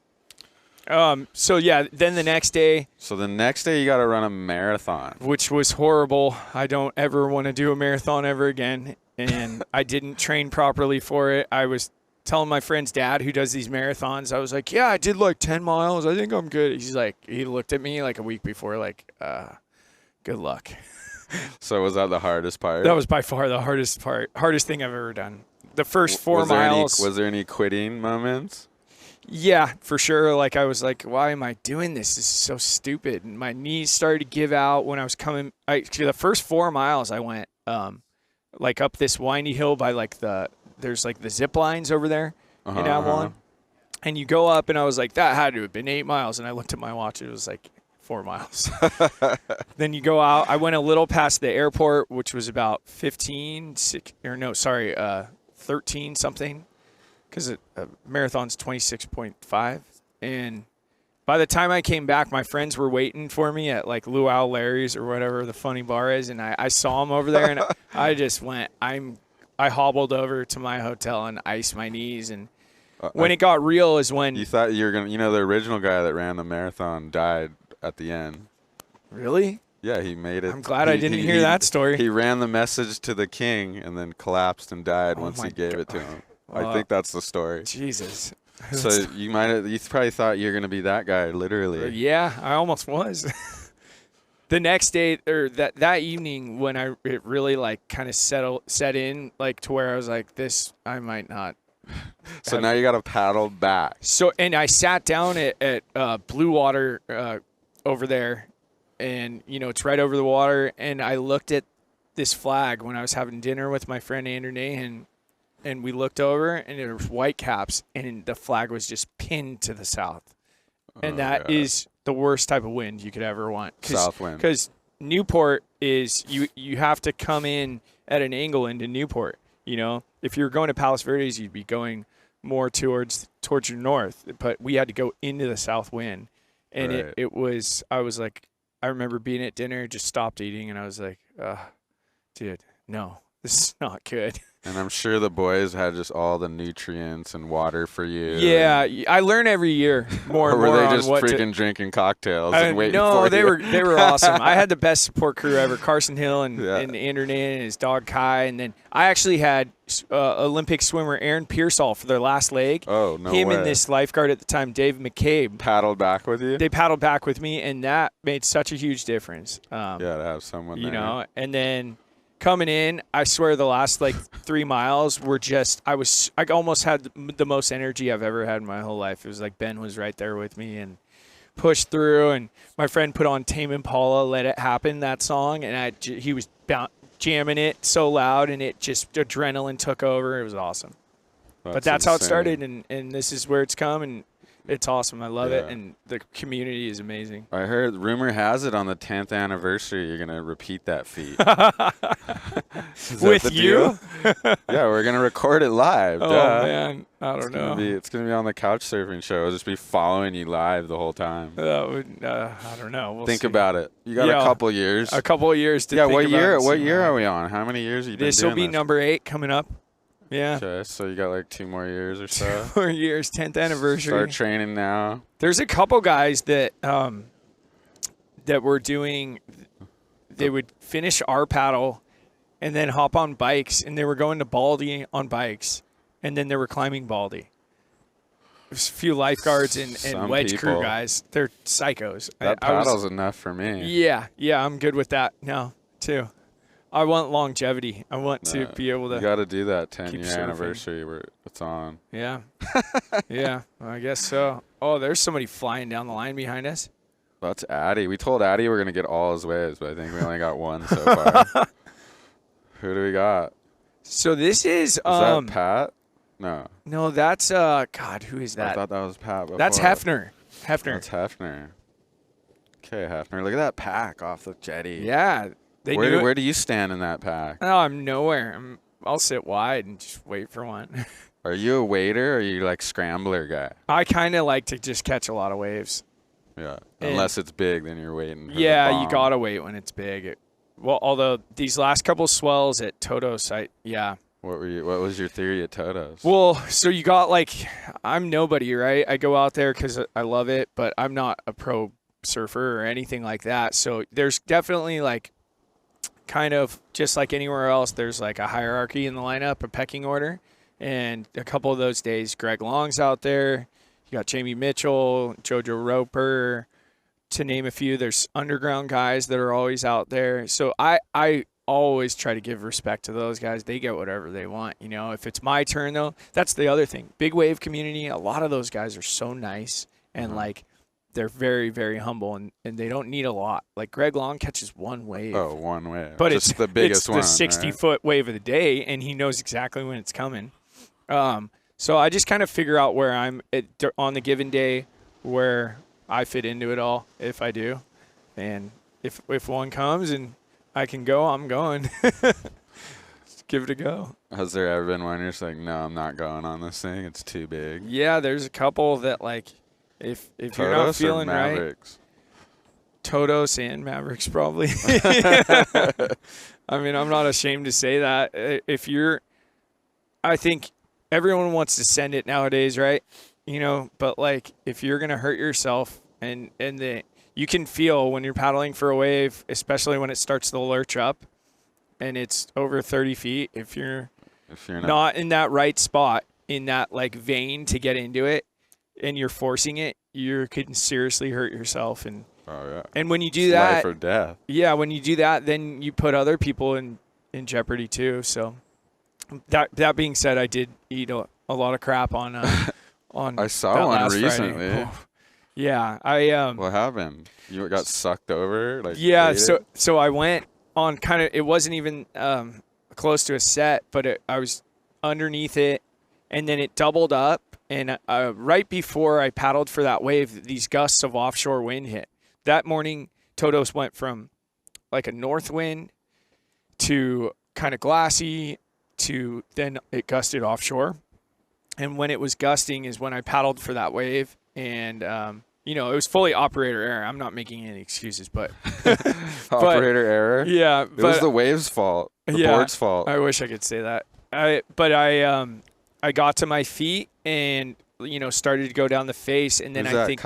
So, yeah, then the next day. So the next day you got to run a marathon. Which was horrible. I don't ever want to do a marathon ever again. And I didn't train properly for it. I was telling my friend's dad who does these marathons, I was like, yeah, I did like 10 miles. I think I'm good. He's like, he looked at me like a week before, like, good luck. So was that the hardest part? That was by far the hardest part. Hardest thing I've ever done. The first 4 miles. Was there any quitting moments? Yeah, for sure. Like, I was like, why am I doing this? This is so stupid. And my knees started to give out when I was coming. The first 4 miles I went, like up this windy hill by like there's like the zip lines over there in Avalon. And you go up, and I was like, that had to have been 8 miles. And I looked at my watch. It was like 4 miles. Then you go out. I went a little past the airport, which was about 13 something. Because a marathon's 26.5. And by the time I came back, my friends were waiting for me at like Luau Larry's or whatever the funny bar is. And I saw them over there, and I just went, I hobbled over to my hotel and iced my knees. And when it got real is when. You thought you were going to, the original guy that ran the marathon died at the end. Really? Yeah, he made it. I'm glad I didn't hear that story. He ran the message to the king and then collapsed and died once he gave it to him. I think that's the story. Jesus. So you probably thought you were going to be that guy, literally. Yeah, I almost was. The next day, or that evening, when it really like kind of set in, like to where I was like, I might not. So now you got to paddle back. So, and I sat down at Blue Water over there, and it's right over the water, and I looked at this flag when I was having dinner with my friend Andrew Nahan. And we looked over, and there was white caps, and the flag was just pinned to the south. And that is the worst type of wind you could ever want. South wind. Because Newport is, you have to come in at an angle into Newport. If you're going to Palos Verdes, you'd be going more towards your north. But we had to go into the south wind. And it was, I was like, I remember being at dinner, just stopped eating, and I was like, dude, no, this is not good. And I'm sure the boys had just all the nutrients and water for you. Yeah, I learn every year more and more. Or were they on just what freaking drinking cocktails and waiting no, for you? No, they were awesome. I had the best support crew ever. Carson Hill and Andrew Nan and his dog Kai. And then I actually had Olympic swimmer Aaron Pearsall for their last leg. Oh, no Him way. and this lifeguard at the time, Dave McCabe. Paddled back with you? They paddled back with me, and that made such a huge difference. To have someone there. And then coming in, I swear the last 3 miles were just, I almost had the most energy I've ever had in my whole life. It was like Ben was right there with me and pushed through, and my friend put on Tame Impala, Let It Happen, that song, and he was jamming it so loud, and it just, adrenaline took over. It was awesome. But that's how it started, and this is where it's come, and it's awesome. I love it, and the community is amazing. I heard, rumor has it, on the 10th anniversary, you're going to repeat that feat. With you? Yeah, we're going to record it live. Oh, duh. man. I don't know. It's going to be on the couch surfing show. I'll just be following you live the whole time. That would, I don't know. We'll think see. about it. You got a couple years. A couple of years to think what about year? it. What year are we on? How many years have you been doing This will be number 8 coming up. Yeah. Okay, so you got like 2 more years or so. 4 years, 10th anniversary. Start training now. There's a couple guys that that were doing. They would finish our paddle, and then hop on bikes, and they were going to Baldy on bikes, and then they were climbing Baldy. There's a few lifeguards and Some wedge crew people. guys. They're psychos. That I was- paddle's enough for me. Yeah, I'm good with that now too. I want longevity. I want to be able You to. got to do that 10 keep year surfing. anniversary where it's on. Yeah, yeah. I guess so. Oh, there's somebody flying down the line behind us. That's Addy. We told Addy we're gonna get all his waves, but I think we only got one so far. Who do we got? So this is Is that Pat? No. no, that's God, who is I that? thought that was Pat before. That's Hefner. That's Hefner. Okay, Hefner. Look at that pack off the jetty. Yeah, they knew it. Where do you stand in that pack? Oh, I'm nowhere. I'll sit wide and just wait for one. Are you a waiter or are you like scrambler guy? I kind of like to just catch a lot of waves. Yeah. And- Unless it's big, then you're waiting. For the Yeah, you bomb. gotta wait when it's big. Well, although these last couple swells at Todos, yeah. What was your theory at Todos? Well, so you got like, I'm nobody, right? I go out there because I love it, but I'm not a pro surfer or anything like that. So there's definitely like, kind of just like anywhere else, there's like a hierarchy in the lineup, a pecking order. And a couple of those days, Greg Long's out there. You got Jamie Mitchell, Jojo Roper, to name a few. There's underground guys that are always out there. So I always try to give respect to those guys. They get whatever they want. You know, if it's my turn, though, that's the other thing. Big wave community, a lot of those guys are so nice and, like, they're very, very humble, and they don't need a lot. Like, Greg Long catches one wave. Oh, one wave. But Just it's the biggest one. It's the 60-foot wave of the day, and he knows exactly when it's coming. So I just kind of figure out where I'm on the given day, where I fit into it all, if I do. And if one comes and I can go, I'm going. Just give it a go. Has there ever been one you're just like, no, I'm not going on this thing. It's too big. Yeah, there's a couple that, like, if you're not Todos or feeling right, Mavericks? Todos and Mavericks probably. I mean, I'm not ashamed to say that. I think everyone wants to send it nowadays, right? You know, but like if you're gonna hurt yourself, and you can feel when you're paddling for a wave, especially when it starts to lurch up, and it's over 30 feet. If you're not in that right spot, in that like vein to get into it, and you're forcing it, you can seriously hurt yourself. And when you do It's that, life or death. yeah, when you do that, then you put other people in jeopardy too. So that being said, I did eat a lot of crap on I saw that one last Friday. recently. Oh. Yeah, I What happened? You got sucked over? Like yeah, ate it? so I went on kind of, it wasn't even close to a set, but I was underneath it, and then it doubled up, and right before I paddled for that wave, these gusts of offshore wind hit. That morning, Todos went from like a north wind to kind of glassy to then it gusted offshore. And when it was gusting is when I paddled for that wave, and it was fully operator error. I'm not making any excuses, but operator error. Yeah, it was the wave's fault. The board's fault. I wish I could say that. I got to my feet and started to go down the face, and then Who's I that? think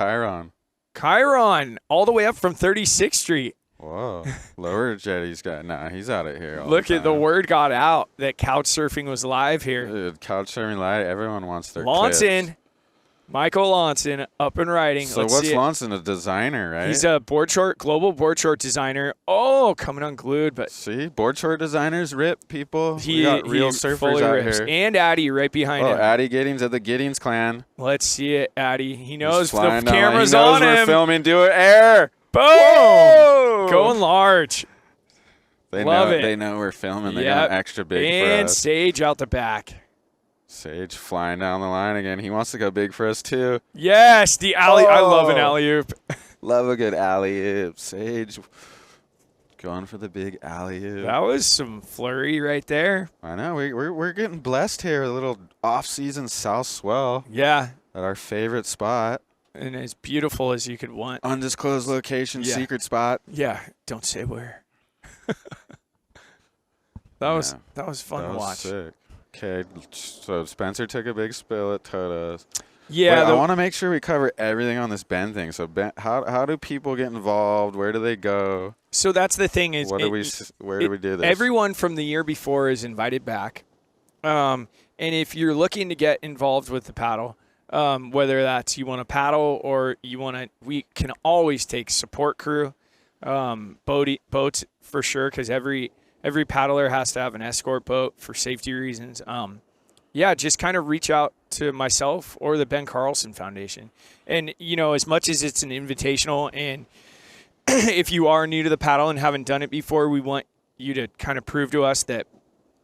Chiron all the way up from 36th Street. Whoa, lower jetty's got he's out of here. Look at the word got out that couch surfing was live here. Dude, couch surfing live. Everyone wants their Launson, clips. Michael Launson, up and riding. So Let's what's see it. Launson? A designer, right? He's a global board short designer. Oh, coming unglued, but see, board short designers rip people. He we got real he surfers fully out rips. here. And Addy right behind him. Addy Giddings of the Giddings clan. Let's see it, Addy. He knows the flying down. camera's He knows on we're him. filming. Do it, air. Boom! Whoa! Going large. Love it. They know we're filming. They Yep. got extra big for And us. Sage out the back. Sage flying down the line again. He wants to go big for us too. Yes, the alley. I love an Oh. alley-oop. Love a good alley-oop. Sage going for the big alley-oop. That was some flurry right there. I know. We're getting blessed here. A little off-season south swell Yeah, at our favorite spot. and as beautiful as you could want. Undisclosed location, Yeah. secret spot. Yeah, don't say where. That was fun That to was watch. sick. Okay, so Spencer took a big spill at Todos. Yeah, Wait, I want to make sure we cover everything on this Ben thing. So Ben, how do people get involved? Where do they go? so that's the thing is, Where do we do this? everyone from the year before is invited back. And if you're looking to get involved with the paddle, whether that's you want to paddle or we can always take support crew, boats for sure, because every paddler has to have an escort boat for safety reasons. Just kind of reach out to myself or the Ben Carlson Foundation. And, as much as it's an invitational, and if you are new to the paddle and haven't done it before, we want you to kind of prove to us that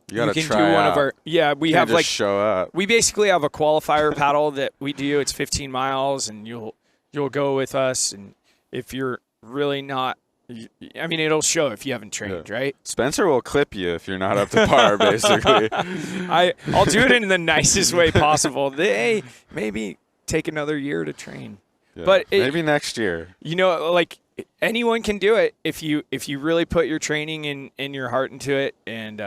you gotta can try do one out. of our. Yeah, we You have can't just show up. we basically have a qualifier paddle that we do. It's 15 miles, and you'll go with us. And if you're really not, it'll show if you haven't trained, right? Spencer will clip you if you're not up to par, basically. I'll do it in the nicest way possible. They maybe take another year to train, Yeah, but maybe next year. Anyone can do it if you really put your training and your heart into it, and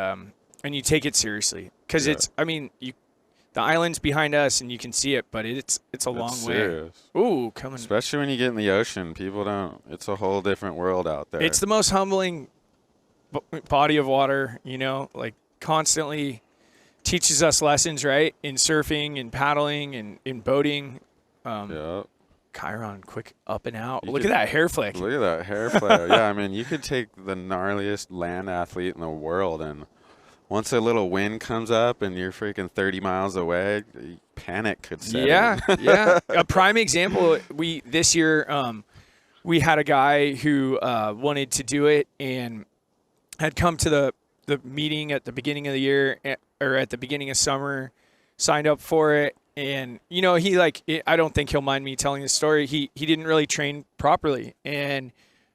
you take it seriously, because the island's behind us and you can see it, but it's a long serious. way. Ooh, coming. Especially when you get in the ocean, people don't. It's a whole different world out there. It's the most humbling body of water, constantly teaches us lessons, right? In surfing and paddling and in boating. Chiron, quick up and out. Look at that hair flick. Look at that hair flare. Yeah, you could take the gnarliest land athlete in the world, and once a little wind comes up and you're freaking 30 miles away, panic could set in. Yeah. A prime example, this year we had a guy who wanted to do it and had come to the meeting at the beginning of the year, or at the beginning of summer, signed up for it. And, I don't think he'll mind me telling the story. He didn't really train properly. And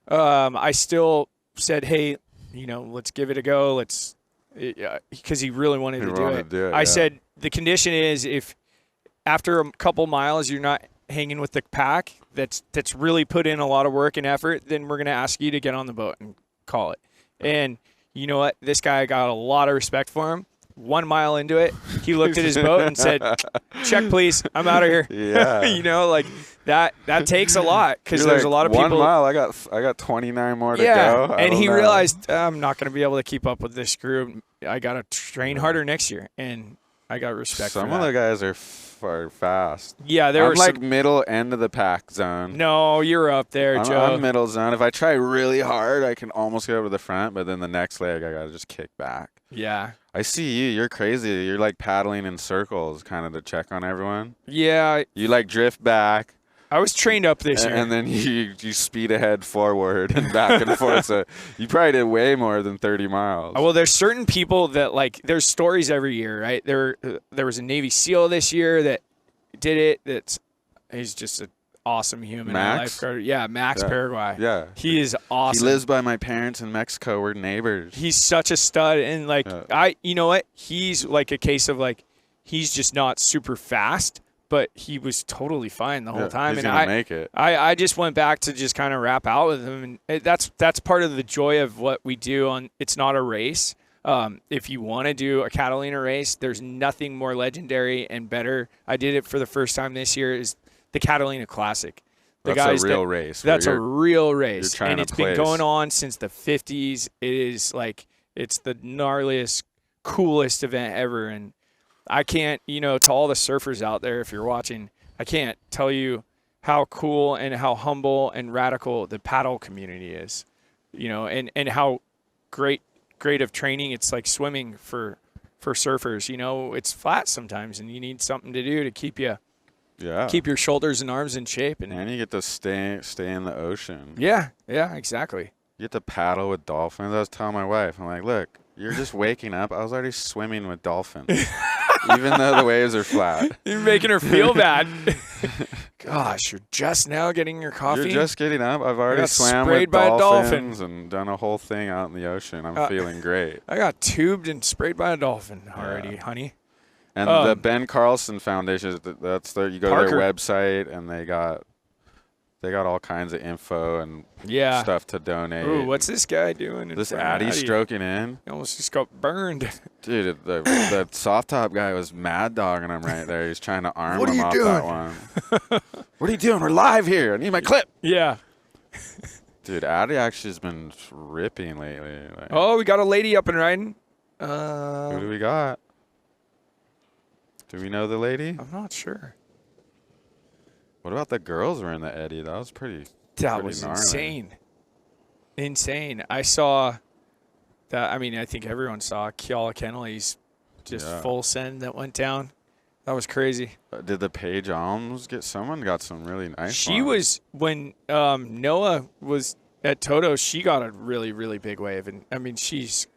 I still said, hey, let's give it a go. Because he really wanted to do it. I said, the condition is if after a couple miles you're not hanging with the pack that's really put in a lot of work and effort, then we're going to ask you to get on the boat and call it. And you know what? This guy got a lot of respect for him. 1 mile into it, he looked at his boat and said, check, please. I'm out of here. Yeah. That takes a lot, because there's a lot of people. 1 mile, I got 29 more to go. I and he don't know. realized, I'm not going to be able to keep up with this group. I got to train harder next year. And I got respect for that. Some of the guys are fast. Yeah, I'm like middle end of the pack zone. No, you're up there, Joe. I'm middle zone. If I try really hard, I can almost get over the front, but then the next leg, I got to just kick back. Yeah. I see you. You're crazy. You're like paddling in circles kind of to check on everyone. Yeah. You like drift back. I was trained up this year. And then you speed ahead forward and back and forth. So you probably did way more than 30 miles. Well, there's certain people that there's stories every year, right? There was a Navy SEAL this year that did it. He's just an awesome human. Max? Lifeguard. Yeah, Max Paraguay. Yeah. He is awesome. He lives by my parents in Mexico. We're neighbors. He's such a stud. And you know what? He's like a case of he's just not super fast, but he was totally fine the whole time. He's gonna make it. I just went back to just kind of rap out with him, and that's part of the joy of what we do. It's not a race. If you want to do a Catalina race, there's nothing more legendary and better. I did it for the first time this year. Is the Catalina Classic. That's a real race. That's a real race, and it's been going on since the 50s. It is it's the gnarliest, coolest event ever, and I can't, to all the surfers out there, if you're watching, I can't tell you how cool and how humble and radical the paddle community is, and how great of training. It's like swimming for surfers. It's flat sometimes, and you need something to do to keep your shoulders and arms in shape. And you get to stay in the ocean. Yeah, exactly. You get to paddle with dolphins. I was telling my wife, I'm like, look, you're just waking up. I was already swimming with dolphins, even though the waves are flat. You're making her feel bad. Gosh, you're just now getting your coffee? You're just getting up. I've already swam with dolphins and done a whole thing out in the ocean. I'm feeling great. I got tubed and sprayed by a dolphin already, honey. And the Ben Carlson Foundation, you go to their website, and they got all kinds of info and stuff to donate. Ooh, what's this guy doing? This Addy stroking in. He almost just got burned. Dude, the soft top guy was mad dogging him right there. He's trying to arm him off that one. What are you doing? We're live here. I need my clip. Yeah. Dude, Addy actually has been ripping lately. Like, Oh, we got a lady up and riding. who do we got? Do we know the lady? I'm not sure. What about the girls were in the Eddie? That was pretty. That pretty was gnarly. insane. Insane. I saw that. I mean, I think everyone saw Kiala Kennelly's just full send that went down. That was crazy. Did the Paige Alms get someone? Got some really nice She ones. was, when Noah was at Todos, she got a really, really big wave. And I mean,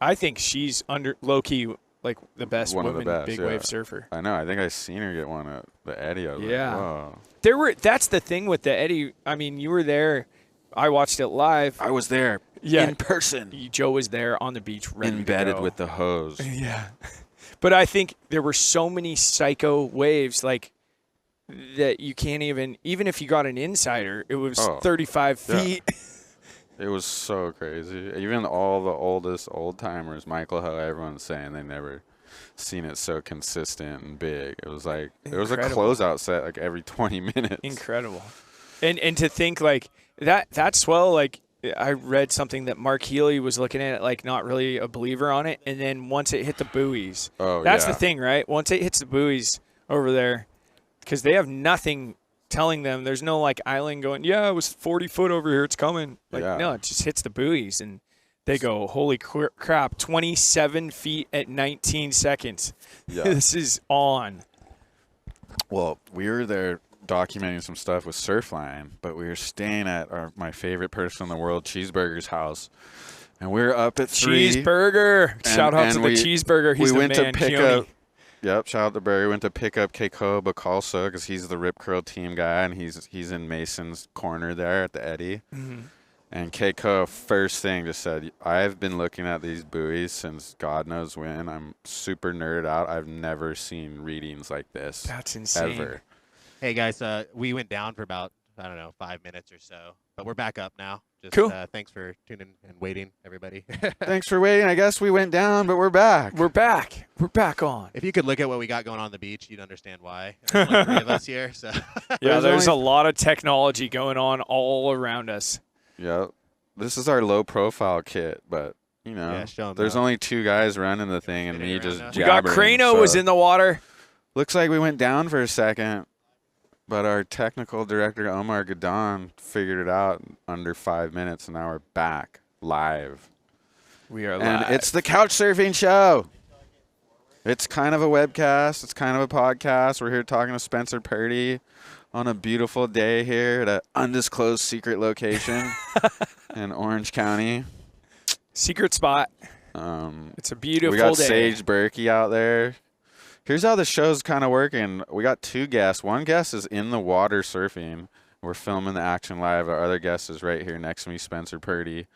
I think she's under low-key, like the best One of the woman best, big yeah. wave surfer. I know. I think I seen her get one at the Eddie. I was Yeah. like, whoa. That's the thing with the Eddie. I mean, you were there. I watched it live. I was there in person. Joe was there on the beach, ready Embedded to go. with the hose. Yeah. But I think there were so many psycho waves, like, that you can't even if you got an insider, it was 35 feet. It was so crazy. Even all the oldest old-timers, Michael Ho, everyone's saying they never seen it so consistent and big. It was like there was a closeout set like every 20 minutes. Incredible. And to think like that swell, like I read something that Mark Healy was looking at it like not really a believer on it, and then once it hit the buoys, that's the thing, right? Once it hits the buoys over there, because they have nothing telling them, there's no like island going, yeah, it was 40 foot over here, it's coming. Like no, it just hits the buoys, and they go, holy crap, 27 feet at 19 seconds. Yeah. This is on. Well, we were there documenting some stuff with Surfline, but we were staying at my favorite person in the world, Cheeseburger's house, and we were up at 3. Cheeseburger! Shout out to the Cheeseburger. He's we the went man. to pick Keone. up. Yep, shout out to Barry. We went to pick up Keiko Bacalso because he's the Rip Curl team guy, and he's in Mason's corner there at the Eddie. Mm-hmm. And Keiko, first thing, just said, I've been looking at these buoys since God knows when. I'm super nerded out. I've never seen readings like this. That's insane. Ever. Hey guys, we went down for about 5 minutes or so, but we're back up now. Just, cool. Thanks for tuning and waiting, everybody. Thanks for waiting. I guess we went down, but we're back. We're back. We're back on. If you could look at what we got going on the beach, you'd understand why. There's only 3 of us here, so. Yeah, there's a lot of technology going on all around us. Yep. This is our low-profile kit, but, you know, there's only 2 guys running the thing and me just jabbering. We got Crano was in the water. Looks like we went down for a second, but our technical director, Omar Gadon, figured it out in under 5 minutes, and now we're back live. We are live. And it's the Couch Surfing Show. It's kind of a webcast. It's kind of a podcast. We're here talking to Spencer Pirdy on a beautiful day here at an undisclosed secret location in Orange County. Secret spot. It's a beautiful day. We got Sage Berkey out there. Here's how the show's kind of working. We got 2 guests. One guest is in the water surfing. We're filming the action live. Our other guest is right here next to me, Spencer Pirdy.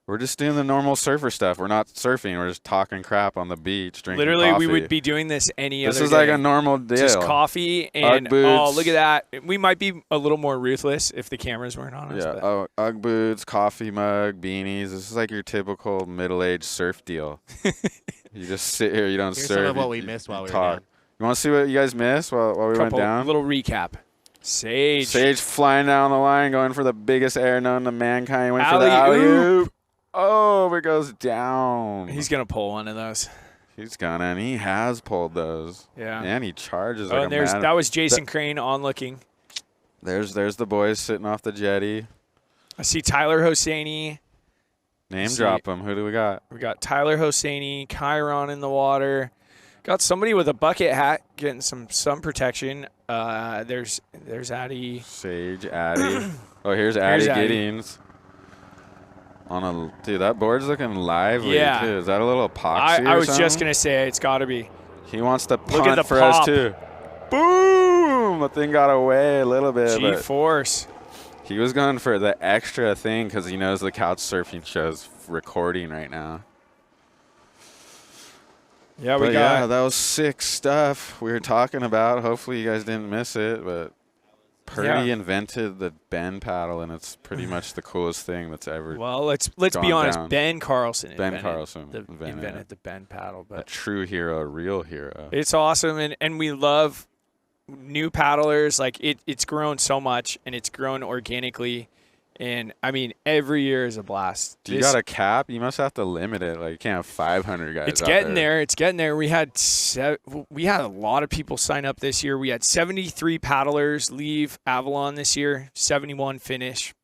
We're just doing the normal surfer stuff. We're not surfing. We're just talking crap on the beach, drinking Literally, coffee. we would be doing this any other day. This is like a normal deal. Just coffee and, Ugg boots. oh, look at that. We might be a little more ruthless if the cameras weren't on us. Yeah, Ugg boots, coffee mug, beanies. This is like your typical middle-aged surf deal. You just sit here. You don't Here's surf. some of what we missed while we were talk. down. You want to see what you guys missed while we went down? A little recap. Sage flying down the line, going for the biggest air known to mankind. Went for the Alley-oop. alley-oop. Oh, it goes down. He's going to pull one of those. He's gonna, and he has pulled those. Yeah. And he charges Oh, like and a man. that was Jason Crane on looking. There's the boys sitting off the jetty. I see Tyler Hosseini. Name drop them. Who do we got? We got Tyler Hosseini, Chiron in the water. Got somebody with a bucket hat getting some sun protection. There's Addy. Sage, Addy. Oh, here's Addy Giddings. Dude, that board's looking lively, too. Is that a little epoxy I or was something? just going to say, it's got to be. He wants to Look at the punt for pop. us, too. Boom! The thing got away a little bit. G-force. He was going for the extra thing because he knows the couch surfing show's recording right now. Yeah, that was sick stuff we were talking about. Hopefully you guys didn't miss it, but Pirdy invented the bend paddle, and it's pretty much the coolest thing that's ever. Well, let's be honest. down. Ben Carson invented the bend paddle, a but true hero, a real hero. it's awesome, and we love new paddlers. Like it's grown so much, and it's grown organically. And, I mean, every year is a blast. Do you got a cap? You must have to limit it. Like, you can't have 500 guys It's out getting there. there. It's getting there. We had a lot of people sign up this year. We had 73 paddlers leave Avalon this year, 71 finish.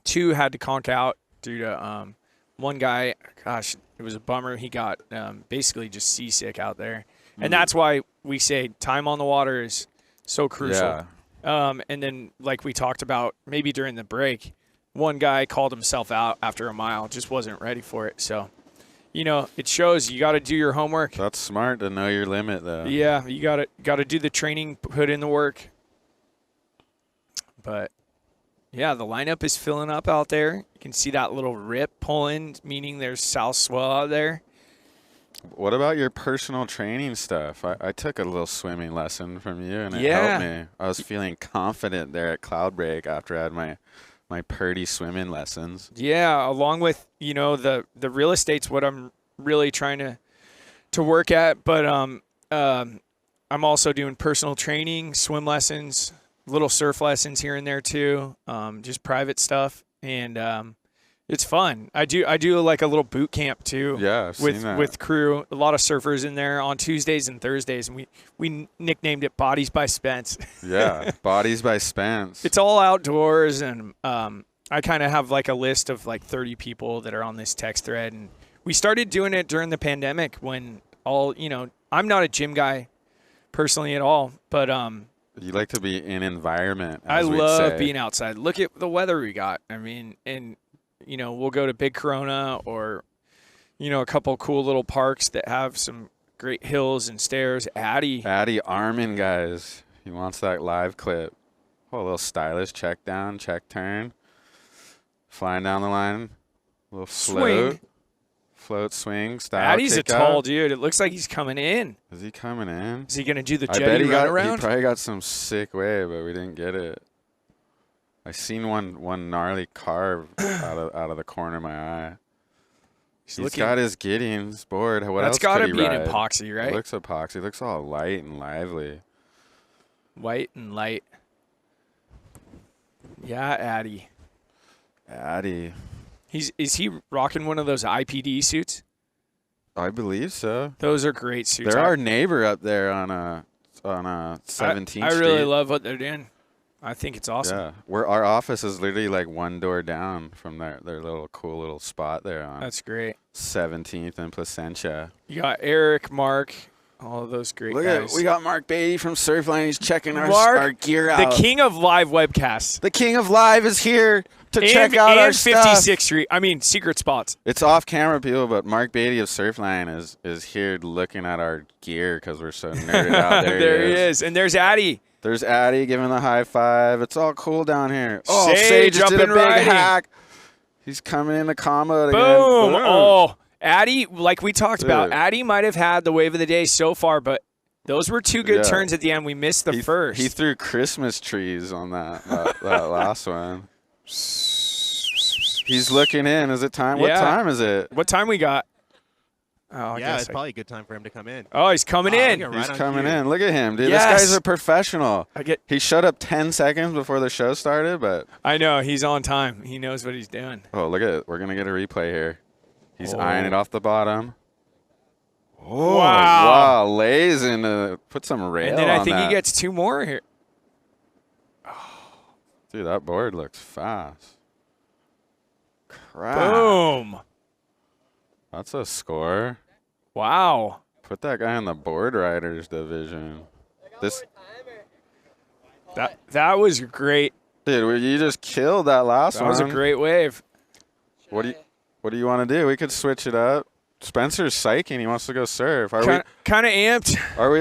2 had to conk out due to one guy. Gosh, it was a bummer. He got basically just seasick out there. And that's why we say time on the water is so crucial. Yeah. And then, like we talked about, maybe during the break, one guy called himself out after a mile, just wasn't ready for it. So, it shows you got to do your homework. That's smart to know your limit, though. Yeah, you got to do the training, put in the work. But yeah, the lineup is filling up out there. You can see that little rip pulling, meaning there's south swell out there. What about your personal training stuff? I took a little swimming lesson from you, and it Yeah. helped me. I was feeling confident there at Cloud Break after I had my Pirdy swimming lessons. Yeah, along with the real estate's what I'm really trying to work at, but I'm also doing personal training, swim lessons, little surf lessons here and there too, just private stuff, and it's fun. I do like a little boot camp too. Yeah, I've seen that. with crew, a lot of surfers in there on Tuesdays and Thursdays, and we nicknamed it Bodies by Spence. Yeah, Bodies by Spence. It's all outdoors, and I kind of have like a list of like 30 people that are on this text thread, and we started doing it during the pandemic when I'm not a gym guy personally at all, but You like to be in environment. I as we'd love say. being outside. Look at the weather we got. I mean, and we'll go to Big Corona or a couple cool little parks that have some great hills and stairs. Addy Armin, guys. He wants that live clip. Oh, a little stylish check down, check turn. Flying down the line. A little float. Float swing style. Addy's a kick tall out. dude. It looks like he's coming in. Is he coming in? Is he going to do the I bet jetty he run He around? probably got some sick wave, but we didn't get it. I seen one gnarly carve out of the corner of my eye. He's got his Gideon's board. What else That's got could to he be ride? an epoxy, right? It looks epoxy. It looks all light and lively. White and light. Yeah, Addy. Is he rocking one of those IPD suits? I believe so. Those are great suits. They're our neighbor up there on 17th I Street. really love what they're doing. I think it's awesome. Yeah, our office is literally like one door down from their little cool little spot there on That's great. 17th and Placentia. You got Eric, Mark, all of those great guys. We got Mark Beatty from Surfline. He's checking our gear the out. king of live webcasts. The king of live is here to check out our stuff. 56th Street. I mean, secret spots. It's off camera, people, but Mark Beatty of Surfline is here looking at our gear because we're so nerded out. There he is. And there's Addy. There's Addy giving the high five. It's all cool down here. Oh, Sage just up did a and big riding. hack. He's coming in the combo again. Boom. Boom. Oh, Addy, like we talked about, Dude. Addy might have had the wave of the day so far, but those were two good Yeah. turns at the end. We missed the first. He threw Christmas trees on that last one. He's looking in. Is it time? What Yeah. time is it? What time we got? Oh, I Yeah, guess it's probably a good time for him to come in. Oh, he's coming in. look at He's Right on coming cue. in. Look at him, dude. Yes. This guy's a professional. I He showed up 10 seconds before the show started, but know he's on time. He knows what he's doing. oh, look at it. We're going to get a replay here. He's Oh. eyeing it off the bottom. Oh, Wow. lays in put some rail And then I on think that. he gets two more here. Dude, that board looks fast. Crap. Boom. That's a score. Wow. Put that guy in the board riders division. That was great. Dude, you just killed that last That one. was a great wave. What do you want to do? We could switch it up. Spencer's psyching. He wants to go surf. Kind of amped.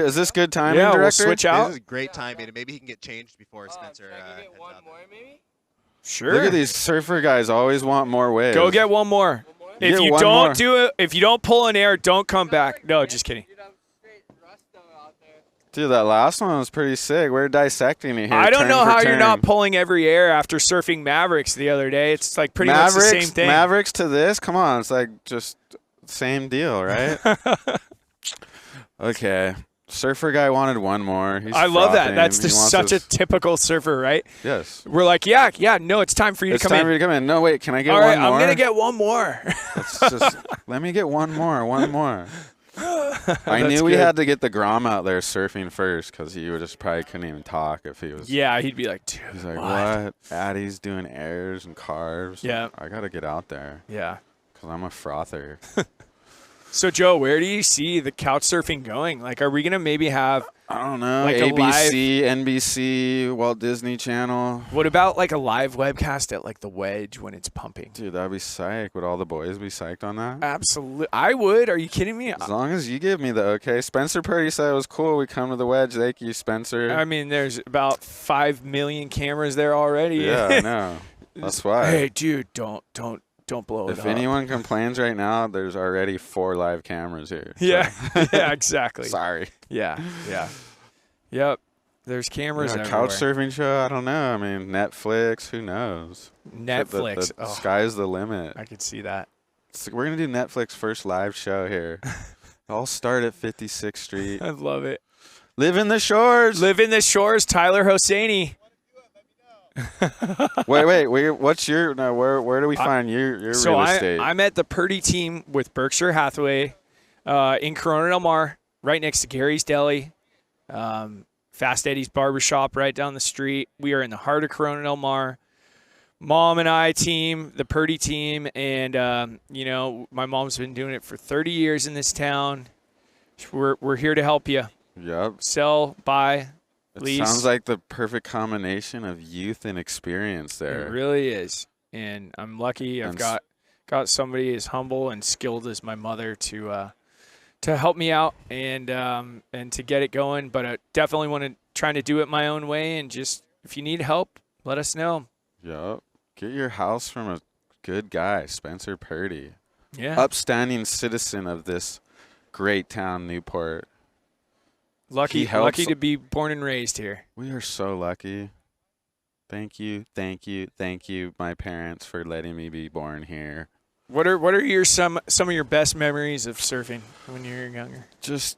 Is this good timing, Yeah, we'll director? switch out. This is great timing, and maybe he can get changed before Spencer. Heads out. Sure. Look at these surfer guys. Always want more waves. Go get one more. If Get you one don't more. do it, if you don't pull an air, don't come back. No, just kidding. Dude, that last one was pretty sick. We're dissecting it here. I don't turn know for how you're not turn. pulling every air after surfing Mavericks the other day. It's like pretty much the same thing. Mavericks to this? Come on. It's like just same deal, right? Okay. Surfer guy wanted one more. He's I love that. frothing. That's He just wants such a us- typical surfer, right? Yes. We're like, yeah, no, it's time for you It's to come time for in. you to come in. No, wait. Can I get All one right, more? I'm gonna get one more. Let me get one more. One more. I That's knew we good. had to get the Grom out there surfing first because he would just probably couldn't even talk if he was. Yeah, he'd be like, dude, He's like, what? Addie's doing airs and carves. Yeah. I got to get out there Yeah. because I'm a frother. So, Joe, where do you see the couch surfing going? Like, are we going to maybe have, I don't know. Like a ABC, NBC, Walt Disney Channel. what about like a live webcast at like the Wedge when it's pumping? Dude, that'd be psych. Would all the boys be psyched on that? Absolutely. I would. Are you kidding me? As long as you give me the okay. Spencer Pirdy said it was cool. We come to the Wedge. Thank you, Spencer. I mean, there's about 5 million cameras there already. Yeah, I know. That's why. Hey, dude, don't blow it If up. anyone complains right now, there's already 4 live cameras here. So- Yeah. Yeah, exactly. Sorry. Yeah. Yep. There's cameras Yeah, everywhere. couch surfing show? I don't know. I mean, Netflix. Who knows? Netflix. The Oh, sky's the limit. I could see that. We're gonna do Netflix first live show here. I'll start at 56th Street. I love it. Live in the shores. Live in the shores, Tyler Hosseini. Wait. What's your? No, where do we find your So real estate? I'm at the Purdy team with Berkshire Hathaway in Corona Del Mar, right next to Gary's Deli, Fast Eddie's Barbershop right down the street. We are in the heart of Corona Del Mar. Mom and I team, the Purdy team, and my mom's been doing it for 30 years in this town. We're here to help you. Yep. Sell, buy, It lease. sounds like the perfect combination of youth and experience there. It really is, and I'm lucky. I've And got somebody as humble and skilled as my mother to help me out and to get it going. But I definitely want to try to do it my own way. And just if you need help, let us know. Yep. Get your house from a good guy, Spencer Pirdy. Yeah, Upstanding citizen of this great town, Newport. lucky he helps- to be born and raised here. We are so lucky. Thank you, my parents, for letting me be born here. What are your some of your best memories of surfing when you were younger? Just,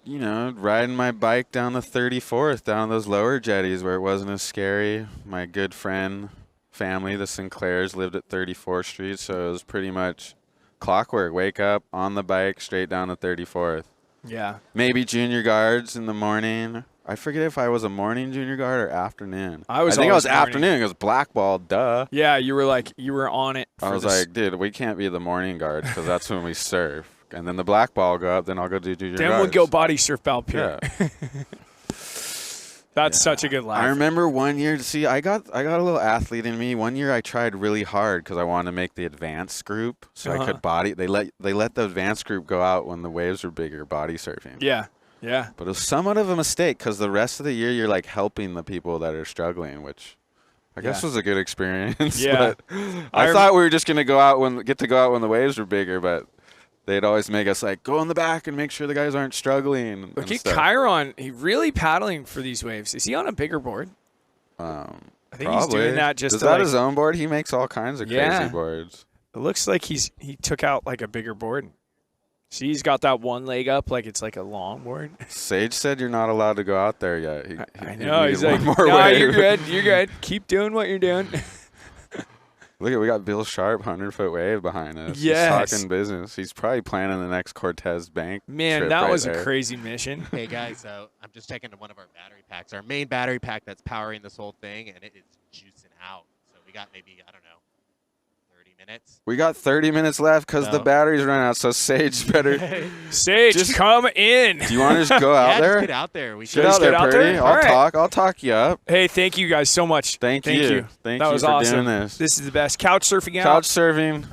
riding my bike down the 34th, down those lower jetties where it wasn't as scary. My good family, the Sinclairs, lived at 34th Street, so it was pretty much clockwork. Wake up on the bike, straight down to 34th. Yeah, Maybe junior guards in the morning. I forget if I was a morning junior guard or afternoon. I think I was morning. afternoon. It was blackball, duh. Yeah, you were on it. I for was this- like, dude, we can't be the morning guard because that's when we surf. And then the black ball go up, then I'll go do junior then guards. we'll go body surf Pier. Yeah. That's such a good life. I remember one year. See, I got a little athlete in me. One year, I tried really hard because I wanted to make the advanced group, so I could body. They let the advanced group go out when the waves were bigger, body surfing. Yeah. But it was somewhat of a mistake because the rest of the year you're like helping the people that are struggling, which I guess Yeah. was a good experience. Yeah. But I thought we were just gonna get to go out when the waves were bigger, but they'd always make us like go in the back and make sure the guys aren't struggling. Look and at stuff. Chiron. He really paddling for these waves. Is he on a bigger board? I think he's Probably. doing that just Is to that like, his own board? He makes all kinds of Yeah. crazy boards. it looks like he took out like a bigger board. See, he's got that one leg up like it's like a long board. Sage said you're not allowed to go out there yet. I he know. needed He's like, one more no, wave." you're good. You're good. Keep doing what you're doing. Look, we got Bill Sharp, 100-foot wave behind us. Yes. He's talking business. He's probably planning the next Cortez Bank. Man, trip that right was there. a crazy mission. Hey guys, so I'm just checking one of our battery packs, our main battery pack that's powering this whole thing, and it is juicing out. So we got maybe, I don't know, 30 minutes. We got 30 minutes left because the No. batteries run out. So Sage better. Sage, Just- come in. Do you want to just go Yeah, out just there? get out there. We Get should. out there, get out Purdy. there? All right. I'll talk you up. Hey, thank you guys so much. Thank you. Thank that you was for awesome. doing this. This is the best. Couch surfing out. Couch surfing.